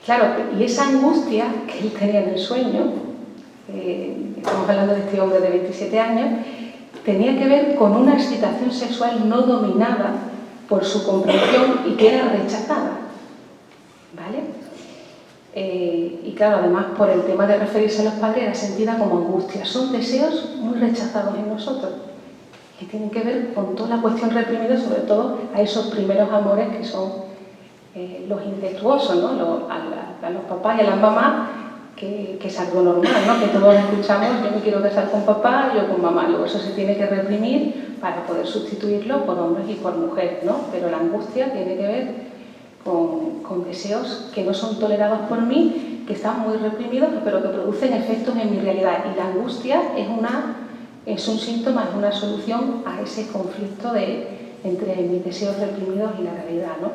Claro, y esa angustia que él tenía en el sueño, estamos hablando de este hombre de 27 años, tenía que ver con una excitación sexual no dominada por su comprensión y que era rechazada, ¿vale? Y claro, además por el tema de referirse a los padres era sentida como angustia. Son deseos muy rechazados en nosotros, que tienen que ver con toda la cuestión reprimida, sobre todo a esos primeros amores que son los incestuosos, ¿no? A los papás y a las mamás, que es algo normal, ¿no? Que todos escuchamos, yo me quiero casar con papá, yo con mamá. Luego eso se tiene que reprimir para poder sustituirlo por hombres y por mujeres, ¿no? Pero la angustia tiene que ver con deseos que no son tolerados por mí, que están muy reprimidos, pero que producen efectos en mi realidad. Y la angustia es un síntoma, es una solución a ese conflicto entre mis deseos reprimidos y la realidad, ¿no?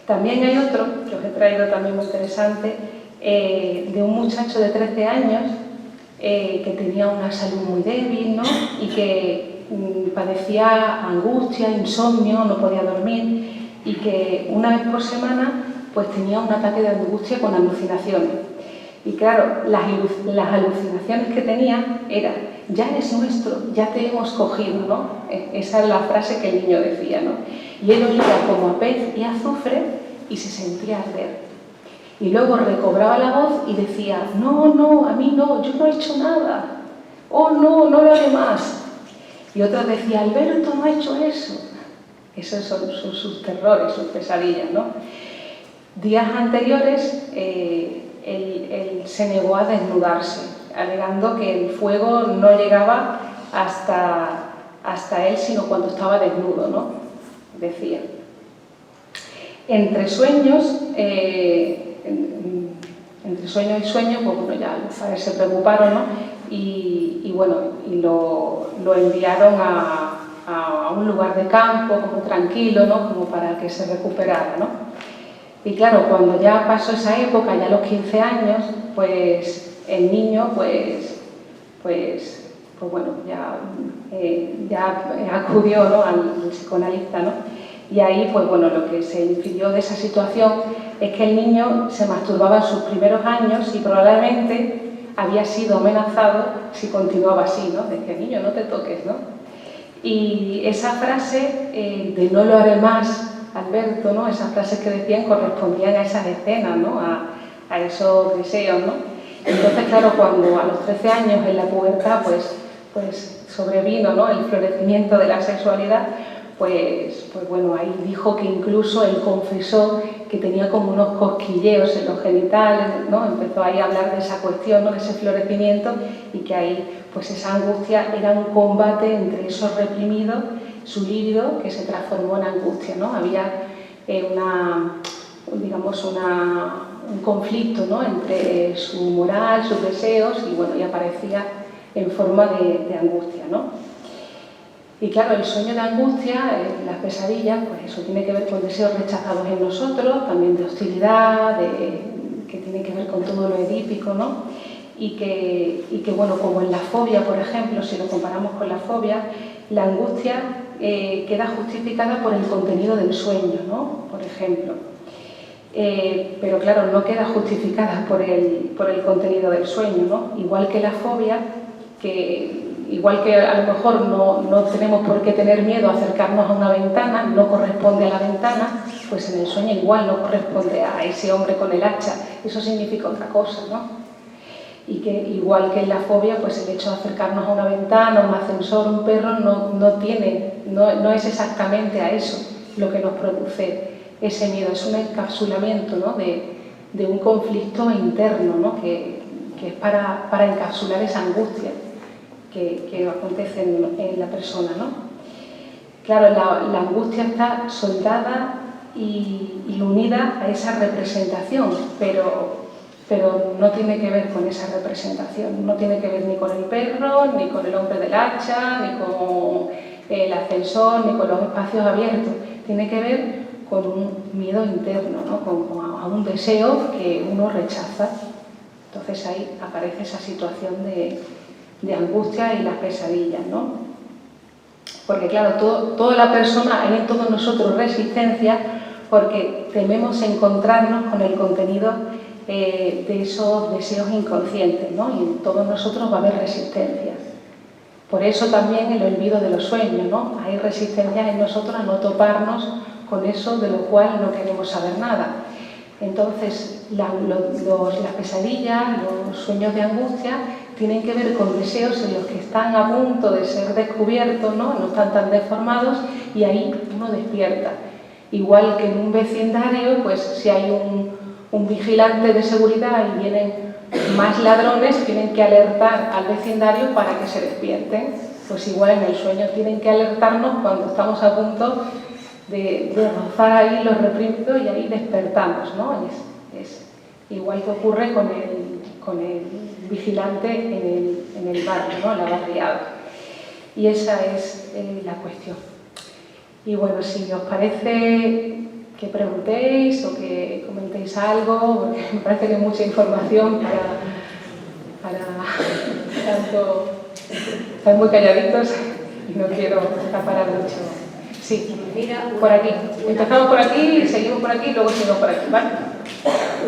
También hay otro, que os he traído también muy interesante, de un muchacho de 13 años que tenía una salud muy débil, ¿no? Y que padecía angustia, insomnio, no podía dormir, y que una vez por semana pues tenía un ataque de angustia con alucinaciones. Y claro, las alucinaciones que tenía eran: ya eres nuestro, ya te hemos cogido, ¿no? Esa es la frase que el niño decía, ¿no? Y él olía como a pez y azufre y se sentía arder. Y luego recobraba la voz y decía: no, no, a mí no, yo no he hecho nada. Oh, no, no lo haré más. Y otra decía: Alberto no ha hecho eso. Esos son sus terrores, sus pesadillas, ¿no? Días anteriores, él se negó a desnudarse, alegando que el fuego no llegaba hasta él, sino cuando estaba desnudo, ¿no? Decía. Entre sueños y sueños, pues bueno, ya los padres se preocuparon, ¿no? Y bueno, lo enviaron a un lugar de campo, como tranquilo, ¿no? Como para que se recuperara, ¿no? Y claro, cuando ya pasó esa época, ya a los 15 años, pues el niño, pues bueno, ya acudió, ¿no? al psicoanalista, ¿no? Y ahí, pues bueno, lo que se infirió de esa situación es que el niño se masturbaba en sus primeros años y probablemente había sido amenazado si continuaba así, ¿no? Decía: niño, no te toques, ¿no? Y esa frase de no lo haré más, Alberto, ¿no? Esas frases que decían correspondían a esas escenas, ¿no? A esos deseos, ¿no? Entonces, claro, cuando a los 13 años en la pubertad pues sobrevino, ¿no? El florecimiento de la sexualidad, pues bueno, ahí dijo que incluso él confesó que tenía como unos cosquilleos en los genitales, ¿no? Empezó ahí a hablar de esa cuestión, ¿no? De ese florecimiento, y que ahí pues esa angustia era un combate entre eso reprimido, su líbido, que se transformó en angustia, ¿no? Había un conflicto, ¿no? Entre su moral, sus deseos, y bueno, y aparecía en forma de angustia, ¿no? Y claro, el sueño de angustia, las pesadillas, pues eso tiene que ver con deseos rechazados en nosotros, también de hostilidad, que tiene que ver con todo lo edípico, ¿no? Y que bueno, como en la fobia, por ejemplo, si lo comparamos con la fobia, la angustia queda justificada por el contenido del sueño, ¿no? Por ejemplo. Pero claro, no queda justificada por el contenido del sueño, ¿no? Igual que la fobia, igual que a lo mejor no tenemos por qué tener miedo a acercarnos a una ventana, no corresponde a la ventana, pues en el sueño igual no corresponde a ese hombre con el hacha, eso significa otra cosa, ¿no? Y que igual que en la fobia, pues el hecho de acercarnos a una ventana, un ascensor, un perro, no es exactamente a eso lo que nos produce ese miedo, es un encapsulamiento, ¿no? de un conflicto interno, ¿no? que es para encapsular esa angustia que acontece en la persona, ¿no? Claro, la angustia está soldada y unida a esa representación, pero no tiene que ver con esa representación, no tiene que ver ni con el perro, ni con el hombre del hacha, ni con el ascensor, ni con los espacios abiertos, tiene que ver con un miedo interno, ¿no? a un deseo que uno rechaza. Entonces ahí aparece esa situación de angustia y las pesadillas, ¿no? Porque claro, toda la persona, hay en todos nosotros resistencia porque tememos encontrarnos con el contenido de esos deseos inconscientes, ¿no? Y en todos nosotros va a haber resistencias. Por eso también el olvido de los sueños, ¿no? Hay resistencias en nosotros a no toparnos con eso de lo cual no queremos saber nada. Entonces, las pesadillas, los sueños de angustia, tienen que ver con deseos en los que están a punto de ser descubiertos, ¿no? No están tan deformados, y ahí uno despierta. Igual que en un vecindario, pues si hay un vigilante de seguridad y vienen más ladrones, tienen que alertar al vecindario para que se despierten. Pues igual en el sueño tienen que alertarnos cuando estamos a punto de rozar ahí los reprimidos, y ahí despertamos, ¿no? Es igual que ocurre con el vigilante en el barrio, ¿no? En la barriada. Y esa es la cuestión. Y bueno, si os parece que preguntéis o que comentéis algo, porque me parece que hay mucha información para tanto. Estáis muy calladitos y no quiero acaparar mucho. Sí, mira, por aquí. Empezamos por aquí, seguimos por aquí y luego seguimos por aquí, ¿vale?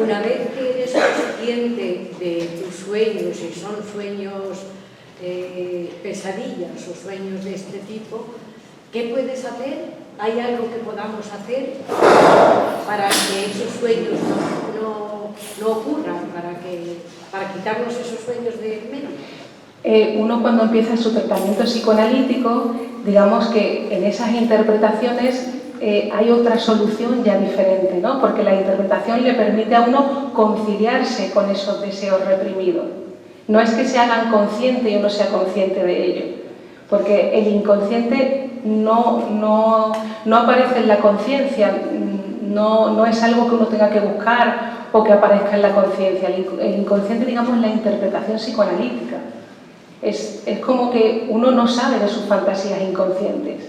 Una vez que eres consciente de tus sueños, si son sueños pesadillas o sueños de este tipo, ¿qué puedes hacer? ¿Hay algo que podamos hacer para que esos sueños no ocurran, para quitarnos esos sueños de medio? Uno, cuando empieza su tratamiento psicoanalítico, digamos que en esas interpretaciones hay otra solución ya diferente, ¿no? Porque la interpretación le permite a uno conciliarse con esos deseos reprimidos. No es que se hagan consciente y uno sea consciente de ello, porque el inconsciente no aparece en la conciencia, no es algo que uno tenga que buscar o que aparezca en la conciencia. El inconsciente, digamos, es la interpretación psicoanalítica. Es como que uno no sabe de sus fantasías inconscientes,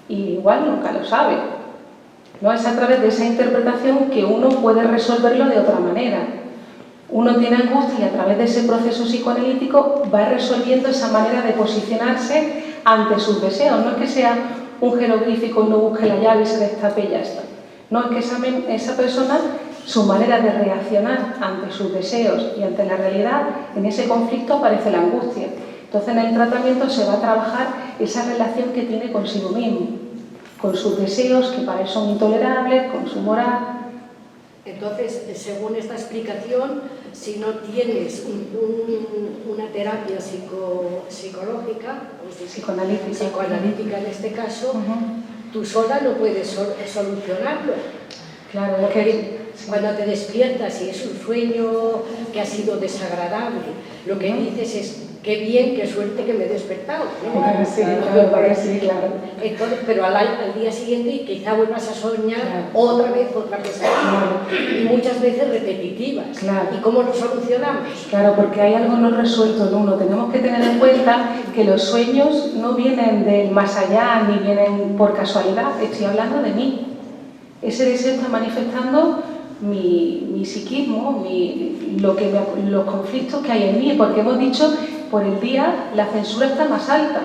y igual nunca lo sabe, ¿no? Es a través de esa interpretación que uno puede resolverlo de otra manera. Uno tiene angustia y a través de ese proceso psicoanalítico va resolviendo esa manera de posicionarse ante sus deseos. No es que sea un jeroglífico y no busque la llave y se destape y ya está. No, es que esa persona, su manera de reaccionar ante sus deseos y ante la realidad, en ese conflicto aparece la angustia. Entonces, en el tratamiento se va a trabajar esa relación que tiene consigo mismo, con sus deseos, que para él son intolerables, con su moral. Entonces, según esta explicación, si no tienes una terapia psicológica, psicoanalítica en este caso, tú sola no puedes solucionarlo. Claro, porque cuando te despiertas y es un sueño que ha sido desagradable, lo que dices es: qué bien, qué suerte que me he despertado, ¿no? Sí, claro, sí, claro. Entonces, pero al día siguiente quizá vuelvas a soñar otra pesadilla, y muchas veces repetitivas. Claro. ¿Y cómo lo solucionamos? Claro, porque hay algo no resuelto en uno. Tenemos que tener en cuenta que los sueños no vienen del más allá ni vienen por casualidad. Estoy hablando de mí. Ese deseo está manifestando mi psiquismo, los conflictos que hay en mí, porque hemos dicho, por el día la censura está más alta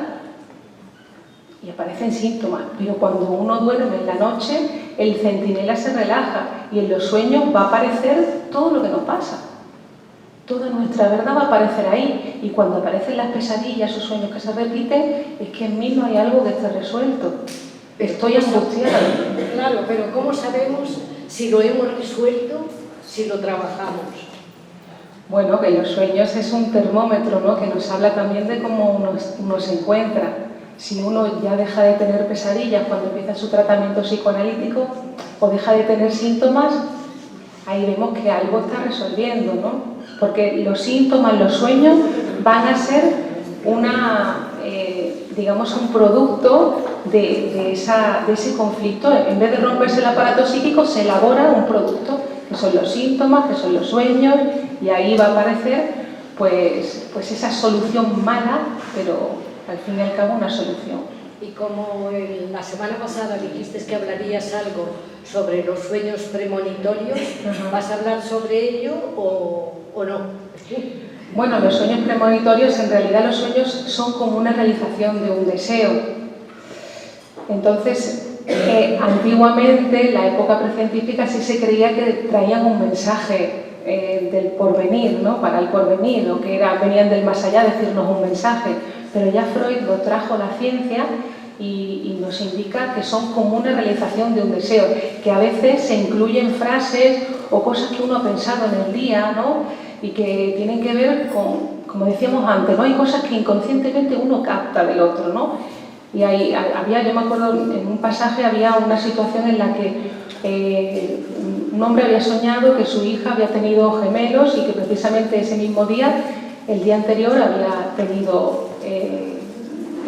y aparecen síntomas, pero cuando uno duerme en la noche, el centinela se relaja y en los sueños va a aparecer todo lo que nos pasa. Toda nuestra verdad va a aparecer ahí, y cuando aparecen las pesadillas o sueños que se repiten, es que en mí no hay algo que esté resuelto. Estoy angustiada. Claro, pero ¿cómo sabemos si lo hemos resuelto, si lo trabajamos? Bueno, que los sueños es un termómetro, ¿no? Que nos habla también de cómo uno se encuentra. Si uno ya deja de tener pesadillas cuando empieza su tratamiento psicoanalítico o deja de tener síntomas, ahí vemos que algo está resolviendo, ¿no? Porque los síntomas, los sueños van a ser digamos, un producto de ese conflicto. En vez de romperse el aparato psíquico, se elabora un producto, que son los síntomas, que son los sueños, y ahí va a aparecer pues esa solución mala, pero al fin y al cabo una solución. Y como la semana pasada dijiste que hablarías algo sobre los sueños premonitorios, ¿vas a hablar sobre ello o no? Bueno, los sueños premonitorios, en realidad los sueños son como una realización de un deseo. Entonces, antiguamente, en la época precientífica, sí se creía que traían un mensaje del porvenir, ¿no? Para el porvenir, o que venían del más allá a decirnos un mensaje, pero ya Freud lo trajo la ciencia y nos indica que son como una realización de un deseo, que a veces se incluyen frases o cosas que uno ha pensado en el día, ¿no? Y que tienen que ver con, como decíamos antes, ¿no? Hay cosas que inconscientemente uno capta del otro, ¿no? Y ahí había, yo me acuerdo, en un pasaje había una situación en la que un hombre había soñado que su hija había tenido gemelos y que precisamente ese mismo día, el día anterior, había tenido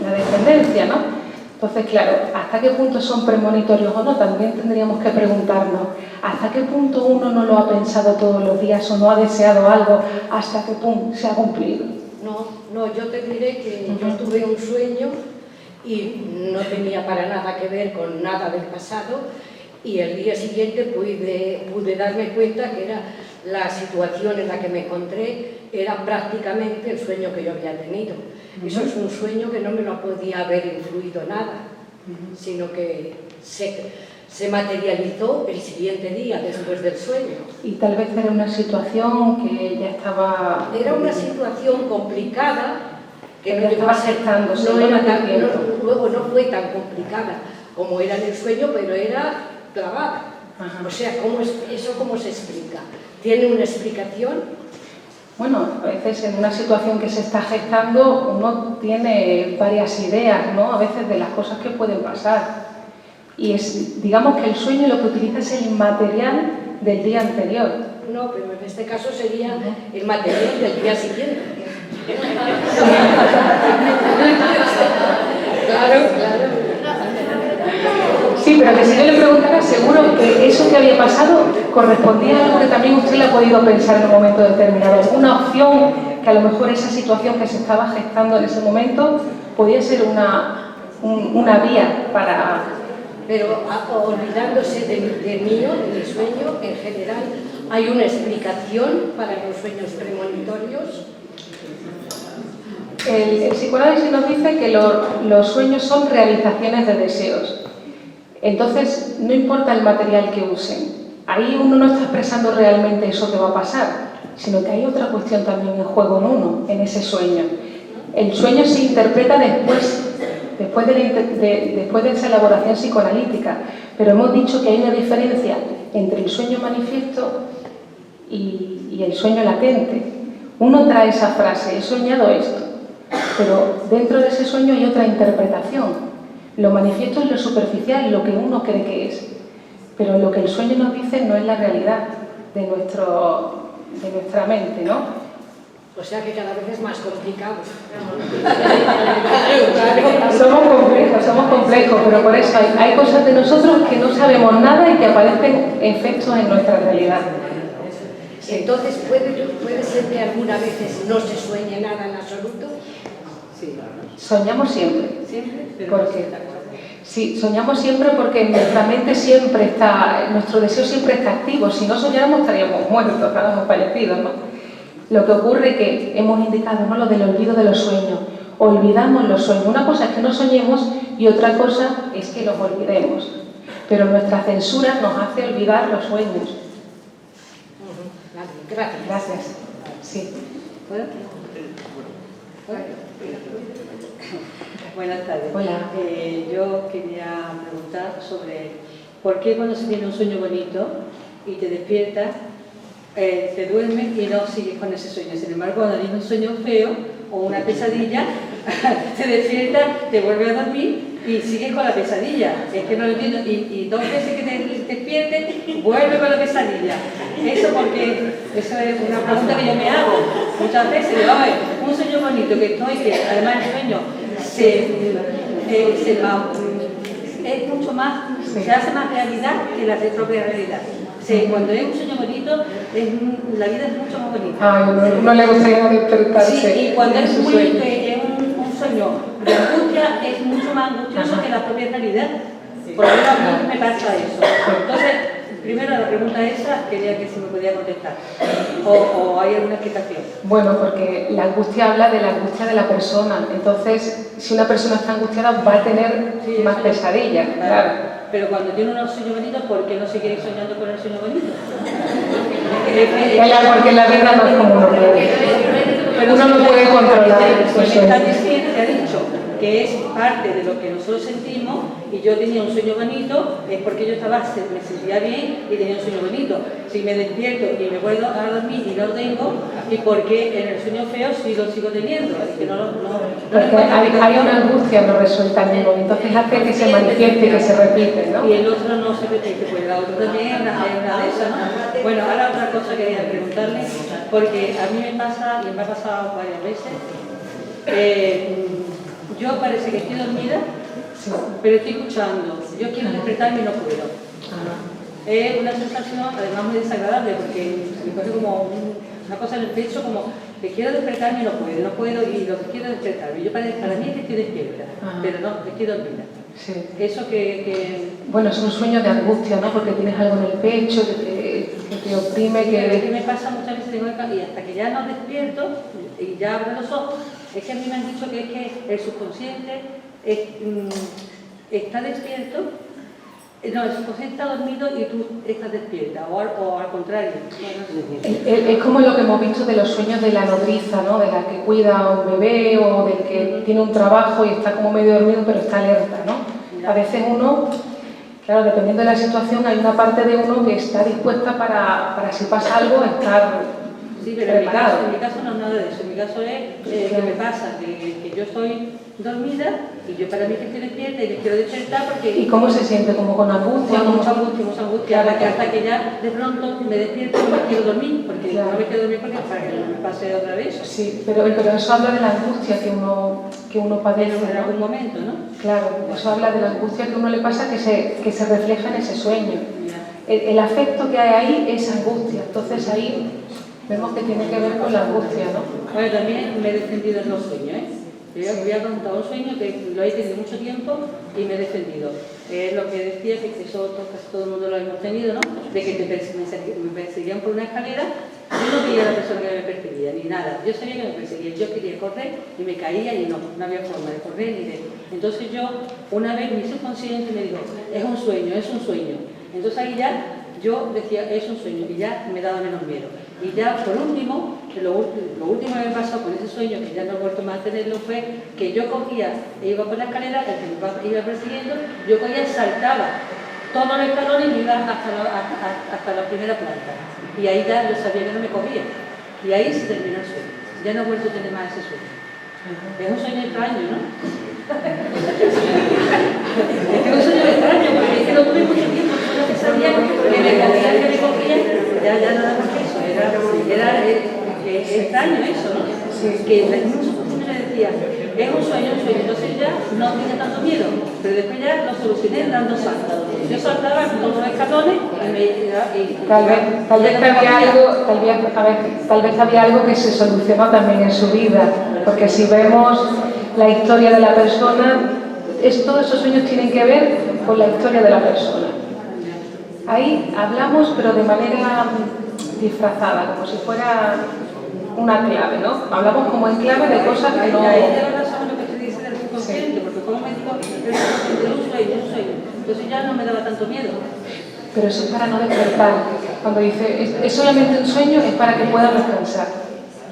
la descendencia, ¿no? Entonces, claro, ¿hasta qué punto son premonitorios o no? También tendríamos que preguntarnos, ¿hasta qué punto uno no lo ha pensado todos los días o no ha deseado algo hasta que, pum, se ha cumplido? No, yo te diré que yo tuve un sueño y no tenía para nada que ver con nada del pasado, y el día siguiente pude darme cuenta que era la situación en la que me encontré, era prácticamente el sueño que yo había tenido. Eso es un sueño que no me lo podía haber influido nada, sino que se materializó el siguiente día después del sueño. Y tal vez era una situación que ya estaba... Era una situación complicada, que no estaba aceptándose, luego no fue tan complicada como era en el sueño, pero era clavada. Ajá. O sea, ¿eso cómo se explica? ¿Tiene una explicación? Bueno, a veces en una situación que se está gestando uno tiene varias ideas, ¿no? A veces de las cosas que pueden pasar. Y digamos que el sueño lo que utiliza es el material del día anterior. No, pero en este caso sería el material del día siguiente. Claro. Sí, pero que si yo le preguntara, seguro que eso que había pasado correspondía a algo que también usted le ha podido pensar en un momento determinado. Alguna opción que a lo mejor esa situación que se estaba gestando en ese momento podía ser una vía para... Pero olvidándose de mi sueño, en general, ¿hay una explicación para los sueños premonitorios? El psicoanálisis nos dice que los sueños son realizaciones de deseos. Entonces, no importa el material que usen. Ahí uno no está expresando realmente eso que va a pasar, sino que hay otra cuestión también en juego en uno, en ese sueño. El sueño se interpreta después de esa elaboración psicoanalítica, pero hemos dicho que hay una diferencia entre el sueño manifiesto y el sueño latente. Uno trae esa frase, he soñado esto, pero dentro de ese sueño hay otra interpretación. Lo manifiesto es lo superficial, lo que uno cree que es, pero lo que el sueño nos dice no es la realidad de nuestra mente, ¿no? O sea que cada vez es más complicado. Somos complejos, pero por eso hay cosas de nosotros que no sabemos nada y que aparecen efectos en nuestra realidad. Entonces, ¿puede ser que algunas veces no se sueñe nada en absoluto? Sí. Soñamos siempre. ¿Siempre? ¿Por qué? Sí, soñamos siempre porque nuestra mente siempre está, nuestro deseo siempre está activo. Si no soñáramos estaríamos muertos, estaríamos fallecidos, ¿no? Lo que ocurre es que hemos indicado, ¿no?, lo del olvido de los sueños. Olvidamos los sueños. Una cosa es que no soñemos y otra cosa es que los olvidemos. Pero nuestra censura nos hace olvidar los sueños. Gracias. Sí. Buenas tardes. Hola. Yo quería preguntar sobre por qué cuando se tiene un sueño bonito y te despiertas, te duermes y no sigues con ese sueño. Sin embargo, cuando tienes un sueño feo o una pesadilla, te despiertas, te vuelves a dormir y sigues con la pesadilla. Es que no lo entiendo. Y 2 veces que te despiertes, vuelve con la pesadilla. Eso es una pregunta que yo me hago muchas veces. Digo, a ver, un sueño bonito que estoy, que además el sueño es mucho más, se hace más realidad que la propia realidad. Cuando es un sueño bonito, la vida es mucho más bonita. Ay, no le gustaría despertarse. Sí, y cuando es un sueño de angustia, es mucho más angustioso que la propia realidad. Por lo menos a mí me pasa eso. Entonces, primero la pregunta esa, quería que si me podía contestar. ¿O hay alguna explicación? Bueno, porque la angustia habla de la angustia de la persona. Entonces, si una persona está angustiada, va a tener más pesadillas, claro. Pero cuando tiene unos sueños bonitos, ¿por qué no sigue soñando con el sueño bonito? Porque la vida no es como uno quiere. Pero uno no puede controlar esos me está sueños. diciendo, te ha dicho que es parte de lo que nosotros sentimos, y yo tenía un sueño bonito, es porque yo me sentía bien y tenía un sueño bonito. Si me despierto y me vuelvo a dormir y no lo tengo, y porque en el sueño feo sí lo sigo teniendo. Es que porque hay una angustia no resuelta en uno, entonces hace que se manifieste y que se repite, ¿no? Y el otro no se repite, pues la otra también es una de esas, ¿no? Bueno, ahora otra cosa que quería preguntarle, porque a mí me pasa, y me ha pasado varias veces, yo parece que estoy dormida, Sí. pero estoy escuchando. Yo quiero despertarme y no puedo. Es una sensación además muy desagradable, porque me coge como una cosa en el pecho, como que quiero despertarme y no puedo, y lo que quiero es despertarme. Yo para mí es que estoy despierta, pero no, estoy dormida. Sí. Eso que... Bueno, es un sueño de angustia, ¿no? Porque tienes algo en el pecho que te oprime, que me pasa muchas veces, y hasta que ya no despierto y ya abro los ojos, es que a mí me han dicho que es que el subconsciente está despierto, no, el subconsciente está dormido y tú estás despierta, o al contrario. Es como lo que hemos visto de los sueños de la nodriza, ¿no? De la que cuida a un bebé o del que tiene un trabajo y está como medio dormido pero está alerta, ¿no? A veces uno, claro, dependiendo de la situación, hay una parte de uno que está dispuesta para si pasa algo, estar sí, pero en mi caso no es nada de eso. En mi caso es que me pasa, que yo estoy dormida y yo para mí que estoy despierta y me quiero despertar porque... ¿Y cómo se siente? ¿Como con angustia? Mucha angustia, hasta que ya de pronto me despierto y me quiero dormir, porque no me quiero dormir porque para que no me pase otra vez. Sí, pero eso habla de la angustia que uno padece en algún momento, ¿no? Claro, eso habla de la angustia que a uno le pasa que se refleja en ese sueño. El afecto que hay ahí es angustia, entonces ahí vemos que tiene que ver con la angustia, ¿no? Bueno, también me he defendido en los sueños, ¿eh? Yo había contado un sueño que lo he tenido mucho tiempo y me he defendido. Lo que decía, que eso casi todo el mundo lo hemos tenido, ¿no? De que me perseguían por una escalera, yo no veía a la persona que me perseguía, ni nada. Yo sabía que me perseguía, yo quería correr y me caía y no había forma de correr ni de... Entonces yo, una vez mi subconsciente me dijo, es un sueño, es un sueño. Entonces ahí ya yo decía, es un sueño, y ya me daba menos miedo. Y ya por último, lo último que me pasó con ese sueño, que ya no he vuelto más a tenerlo, fue que yo cogía, iba por la escalera, el que me iba persiguiendo, yo cogía, saltaba todos los escalones y me iba hasta la primera planta. Y ahí ya yo sabía que no me cogía. Y ahí se terminó el sueño. Ya no he vuelto a tener más ese sueño. Es un sueño extraño, ¿no? Es que es un sueño extraño, porque es que lo tuve mucho tiempo, yo que sabía que me cogía, ya nada más que eso. Era extraño eso, ¿no? Sí. Que muchos me decían, es un sueño, entonces ya no tenía tanto miedo, pero después ya lo solucioné dando saltos. Yo saltaba todos los escalones y me... Tal vez había algo que se solucionó también en su vida, porque si vemos la historia de la persona, todos esos sueños tienen que ver con la historia de la persona. Ahí hablamos, pero de manera disfrazada, como si fuera una clave, ¿no? Hablamos como en clave de cosas que no... Ahí te lo sabes lo que te dice del subconsciente, porque como me dijo, es un sueño, entonces ya no me daba tanto miedo. Pero eso es para no despertar. Cuando dice, es solamente un sueño, es para que puedas descansar,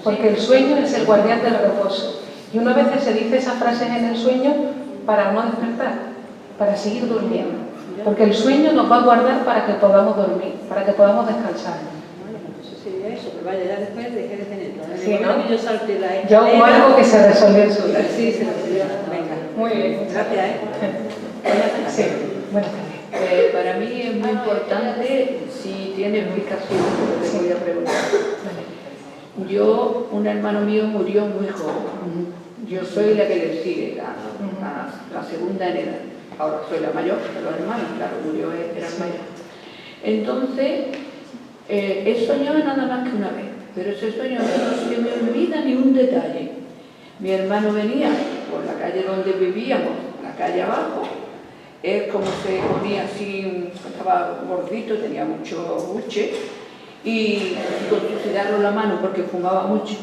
porque el sueño es el guardián del reposo. Y una vez se dice esas frases en el sueño para no despertar, para seguir durmiendo. Porque el sueño nos va a guardar para que podamos dormir, para que podamos descansar. Eso sería eso, pero vaya, ya después dejé de tenerlo. Sí, ¿no? Yo salté la escalera. Yo hubo algo que se resolvió en su vida. Sí, se resolvió. Venga. Muy bien. Gracias, ¿eh? Sí, buenas tardes. Para mí es muy importante, si tiene explicación, lo que voy a preguntar. Yo, un hermano mío murió muy joven. Yo soy la que le sigue, la segunda en edad. Ahora soy la mayor de los hermanos, claro, murió era el mayor. Entonces, he soñado nada más que una vez, pero ese sueño no se me olvida ni un detalle. Mi hermano venía por la calle donde vivíamos, la calle abajo. Él como se ponía así, estaba gordito, tenía mucho buche, y con su cigarro en la mano porque fumaba mucho.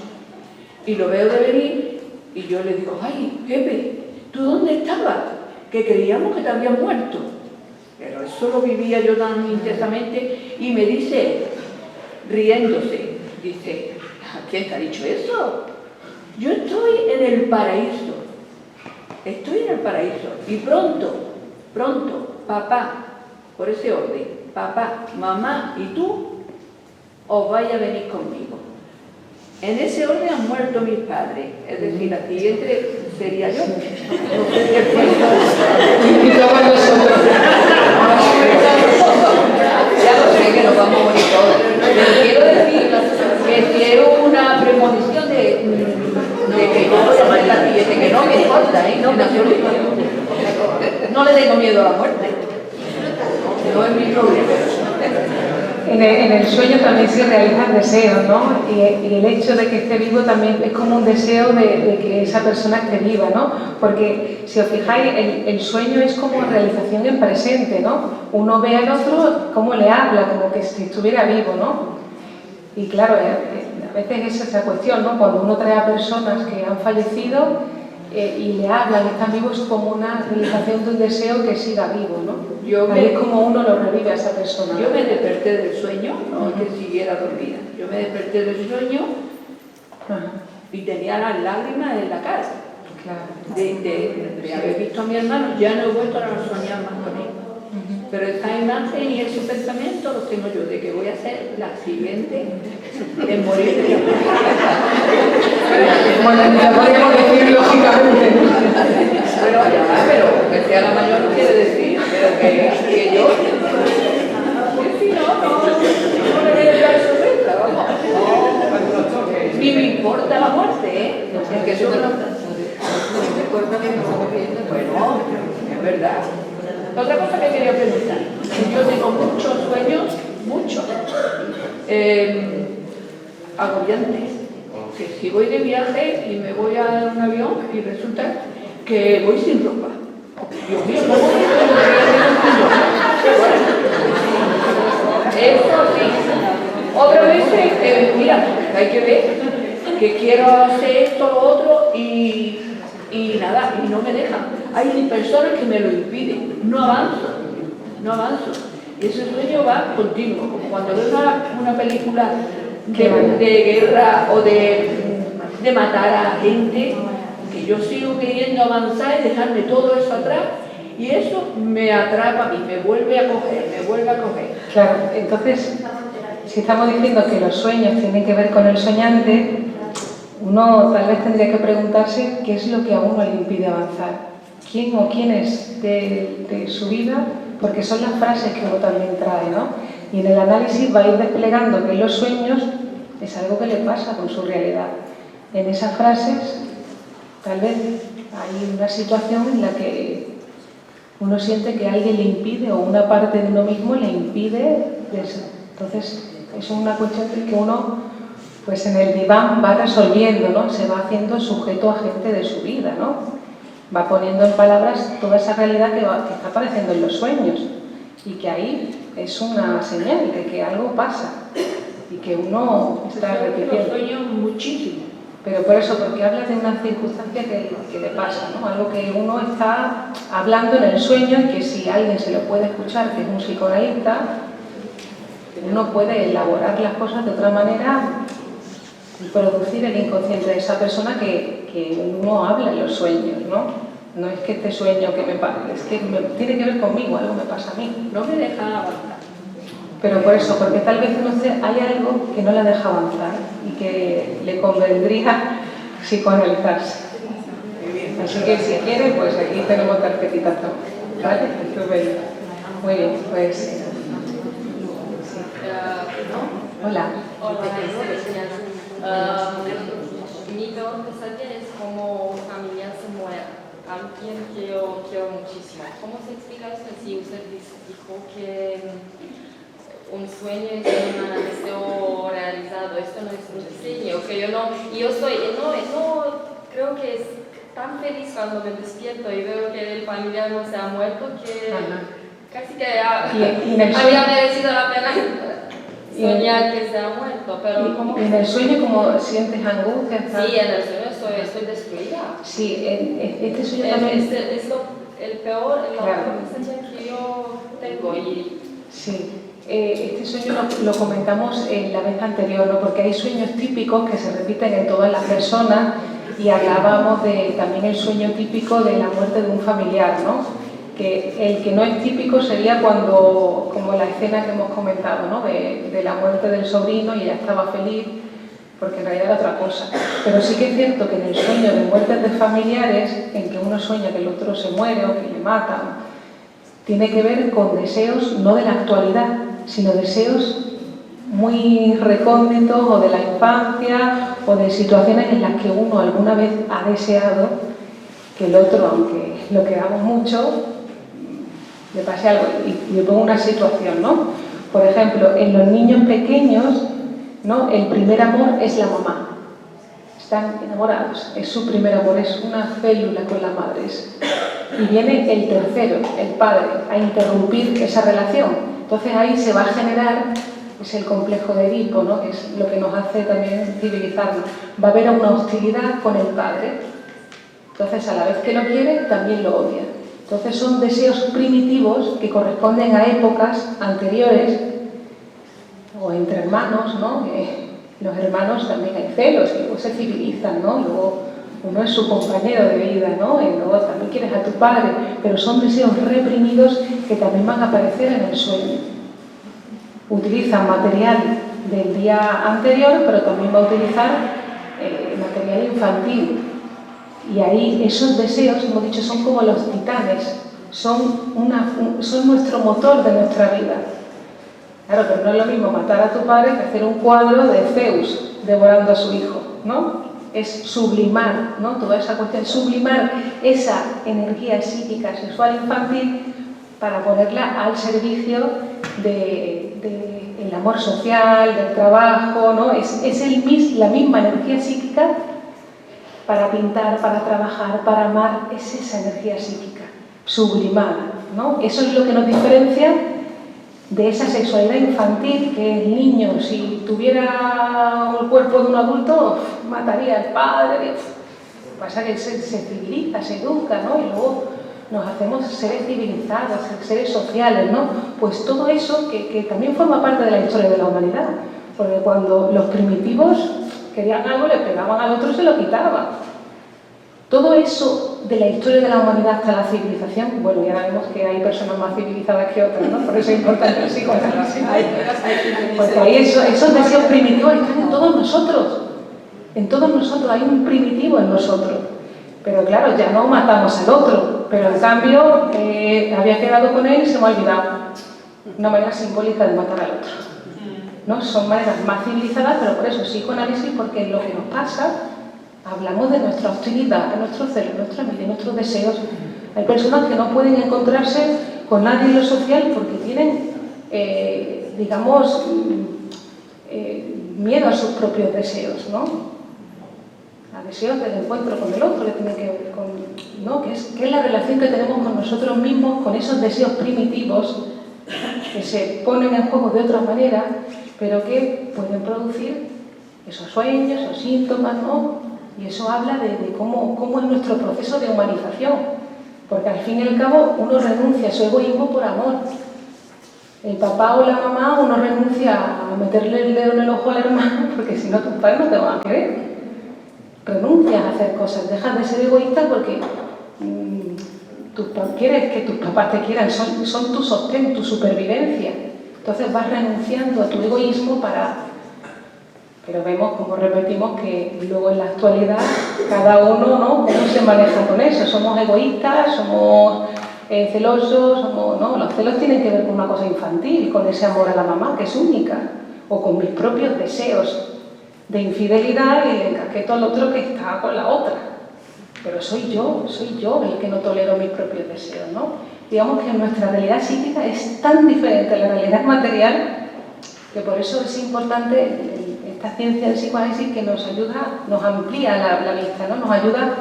Y lo veo de venir y yo le digo, ay, Pepe, ¿tú dónde estabas? Que creíamos que te habías muerto. pero eso lo vivía yo tan intensamente, y me dice, riéndose, dice, ¿quién te ha dicho eso? Yo estoy en el paraíso, y pronto, papá, por ese orden, papá, mamá y tú, os vais a venir conmigo. En ese orden han muerto mis padres, es decir, la siguiente sería yo. Ya lo sé que nos vamos a morir todos, pero quiero decir que si es una premonición de que yo voy a ser la siguiente, que no me importa, ¿eh? No le tengo miedo a la muerte, no es mi problema. En el sueño también se realizan deseos, ¿no? Y el hecho de que esté vivo también es como un deseo de que esa persona esté viva, ¿no? Porque si os fijáis, el sueño es como realización en presente, ¿no? Uno ve al otro cómo le habla, como que si estuviera vivo, ¿no? Y claro, a veces es esa cuestión, ¿no? Cuando uno trae a personas que han fallecido y le hablan, están vivos, es como una realización de un deseo que siga vivo, ¿no? Ahí es como uno lo revive a esa persona. Yo me desperté del sueño, no que siguiera dormida. Yo me desperté del sueño y tenía las lágrimas en la cara. Claro. De haber visto a mi hermano, ya no he vuelto a soñar más con él. Pero esa imagen y ese pensamiento los tengo yo, de que voy a ser la siguiente en morir de Bueno, ya podríamos decir lógicamente. Bueno, ya, pero que sea la mayor no quiere decir, pero que yo... Si no le voy a dar sorpresa, vamos. Ni me importa la muerte, ¿eh? Es que eso no... Bueno, es verdad. Otra cosa que quería preguntar, yo tengo muchos sueños, muchos, agobiantes, que si voy de viaje y me voy a un avión y resulta que voy sin ropa. Dios mío, ¿cómo voy eso sí. Otra vez, mira, hay que ver que quiero hacer esto, lo otro y nada, y no me dejan. Hay personas que me lo impiden, no avanzo. Y ese sueño va continuo, como cuando veo una película de guerra o de matar a gente, que yo sigo queriendo avanzar y dejarme todo eso atrás, y eso me atrapa a mí, me vuelve a coger. Claro, entonces, si estamos diciendo que los sueños tienen que ver con el soñante, uno tal vez tendría que preguntarse qué es lo que a uno le impide avanzar. ¿Quién o quiénes de su vida? Porque son las frases que uno también trae, ¿no? Y en el análisis va a ir desplegando que los sueños es algo que le pasa con su realidad. En esas frases, tal vez hay una situación en la que uno siente que alguien le impide o una parte de uno mismo le impide eso. Entonces, es una cuestión que uno, pues en el diván va resolviendo, ¿no? Se va haciendo sujeto agente de su vida, ¿no? Va poniendo en palabras toda esa realidad que está apareciendo en los sueños y que ahí es una señal de que algo pasa y que uno está repitiendo. Los sueños muchísimo. Pero por eso, porque habla de una circunstancia que le pasa, ¿no? Algo que uno está hablando en el sueño y que si alguien se lo puede escuchar, que es un psicoanalista, uno puede elaborar las cosas de otra manera y producir el inconsciente de esa persona que uno habla en los sueños, ¿no? No es que este sueño que me pasa, es que tiene que ver conmigo, algo me pasa a mí. No me deja avanzar. Pero por eso, porque tal vez hay algo que no la deja avanzar y que le convendría psicoanalizarse. Así que si quiere, pues aquí tenemos tarjetitas también. ¿Vale? Estupendo. Muy bien, pues... Hola. Mi pesadilla es como un familiar se muere, alguien que yo quiero muchísimo. ¿Cómo se explica esto? Si usted dijo que un sueño es un deseo realizado, esto no es un diseño, que yo no creo que es tan feliz cuando me despierto y veo que el familiar no se ha muerto que casi que había merecido la pena soñar que se ha muerto, pero ¿cómo? ¿En el sueño como sientes angustia? Sí, en el sueño estoy destruida. Sí, este sueño también... Esto el peor en la Claro. pesadilla que yo tengo. Y Sí, este sueño lo comentamos la vez anterior, ¿no? Porque hay sueños típicos que se repiten en todas las personas y hablábamos de también el sueño típico de la muerte de un familiar, ¿no? Que el que no es típico sería cuando, como la escena que hemos comentado, ¿no? De la muerte del sobrino y ella estaba feliz, porque en realidad era otra cosa. Pero sí que es cierto que en el sueño de muertes de familiares, en que uno sueña que el otro se muere o que le matan, tiene que ver con deseos no de la actualidad, sino deseos muy recónditos o de la infancia o de situaciones en las que uno alguna vez ha deseado que el otro, aunque lo queramos mucho, le pase algo. Y le pongo una situación, ¿no? Por ejemplo, en los niños pequeños, ¿no? El primer amor es la mamá. Están enamorados, es su primer amor, es una célula con la madre. Y viene el tercero, el padre, a interrumpir esa relación. Entonces ahí se va a generar, es el complejo de Edipo, ¿no? Que es lo que nos hace también civilizarnos. Va a haber una hostilidad con el padre. Entonces, a la vez que lo quiere, también lo odia. Entonces son deseos primitivos que corresponden a épocas anteriores o entre hermanos, ¿no? Los hermanos también hay celos y luego se civilizan, ¿no? Luego uno es su compañero de vida, ¿no? Y luego también quieres a tu padre, pero son deseos reprimidos que también van a aparecer en el sueño. Utilizan material del día anterior, pero también va a utilizar material infantil. Y ahí esos deseos, como he dicho, son como los titanes, son nuestro motor de nuestra vida. Claro, pero no es lo mismo matar a tu padre que hacer un cuadro de Zeus devorando a su hijo, ¿no? Es sublimar, ¿no? Toda esa cuestión, sublimar esa energía psíquica sexual infantil para ponerla al servicio del amor social, del trabajo, ¿no? Es la misma energía psíquica para pintar, para trabajar, para amar, es esa energía psíquica sublimada, ¿no? Eso es lo que nos diferencia de esa sexualidad infantil que el niño, si tuviera el cuerpo de un adulto, mataría al padre. Pasa que se civiliza, se educa, ¿no? Y luego nos hacemos seres civilizados, seres sociales, ¿no? Pues todo eso que también forma parte de la historia de la humanidad, porque cuando los primitivos querían algo, le pegaban al otro y se lo quitaban. Todo eso de la historia de la humanidad hasta la civilización, bueno, ya vemos que hay personas más civilizadas que otras, ¿no? Por eso es importante el psicoanálisis. Porque ahí esos deseos primitivos están en todos nosotros. En todos nosotros hay un primitivo en nosotros. Pero claro, ya no matamos al otro, pero en cambio había quedado con él y se me ha olvidado. Una manera simbólica de matar al otro, ¿no? Son maneras más civilizadas, pero por eso psicoanálisis, porque lo que nos pasa, hablamos de nuestra hostilidad, de nuestro celo, nuestra envidia, nuestros deseos. Hay personas que no pueden encontrarse con nadie en lo social porque tienen, digamos, miedo a sus propios deseos, ¿no? A deseos del encuentro con el otro, que tiene que ver con, ¿no? que es la relación que tenemos con nosotros mismos, con esos deseos primitivos que se ponen en juego de otra manera, pero que pueden producir esos sueños, esos síntomas, ¿no? Y eso habla de cómo es nuestro proceso de humanización, porque al fin y al cabo uno renuncia a su egoísmo por amor. El papá o la mamá, uno renuncia a meterle el dedo en el ojo al hermano, porque si no tus padres no te van a querer. Renuncias a hacer cosas, dejas de ser egoísta porque quieres que tus papás te quieran, son tu sostén, tu supervivencia. Entonces vas renunciando a tu egoísmo Pero vemos, como repetimos, que luego en la actualidad cada uno, ¿no? ¿Cómo se maneja con eso? Somos egoístas, somos celosos, ¿no? Los celos tienen que ver con una cosa infantil, con ese amor a la mamá, que es única, o con mis propios deseos de infidelidad y le encaqueto al otro que está con la otra. Pero soy yo el que no tolero mis propios deseos, ¿no? Digamos que nuestra realidad psíquica es tan diferente a la realidad material que por eso es importante esta ciencia del psicoanálisis que nos ayuda, nos amplía la vista, ¿no? Nos ayuda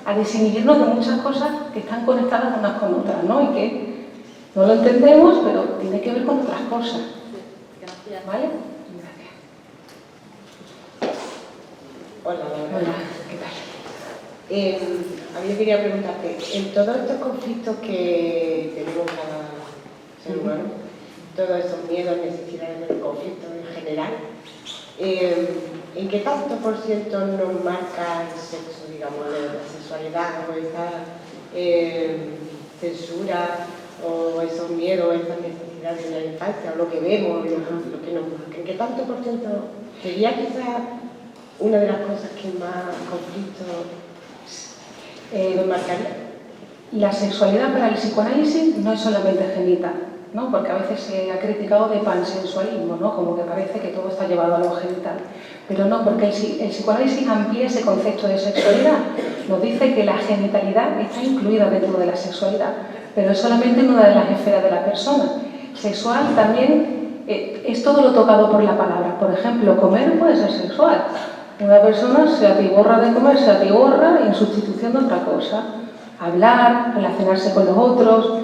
a desinhibirnos de muchas cosas que están conectadas unas con otras, ¿no? Y que no lo entendemos, pero tiene que ver con otras cosas. Gracias. ¿Vale? Gracias. Hola, Hola, ¿qué tal? A mí yo quería preguntarte, en todos estos conflictos que tenemos cada ser humano, todos esos miedos, necesidades del conflicto en general, ¿en qué tanto por ciento nos marca el sexo, digamos, la sexualidad o esa censura o esos miedos, esas necesidades de la infancia o lo que vemos, lo que nos marca? ¿En qué tanto por ciento sería quizás una de las cosas que más conflictos nos marcaría? La sexualidad para el psicoanálisis no es solamente genital, ¿no? Porque a veces se ha criticado de pansensualismo, ¿no? Como que parece que todo está llevado a lo genital. Pero no, porque el psicoanálisis amplía ese concepto de sexualidad. Nos dice que la genitalidad está incluida dentro de la sexualidad, pero es solamente en una de las esferas de la persona. Sexual también es todo lo tocado por la palabra. Por ejemplo, comer puede ser sexual. Una persona se atiborra de comer, se atiborra en sustitución de otra cosa. Hablar, relacionarse con los otros,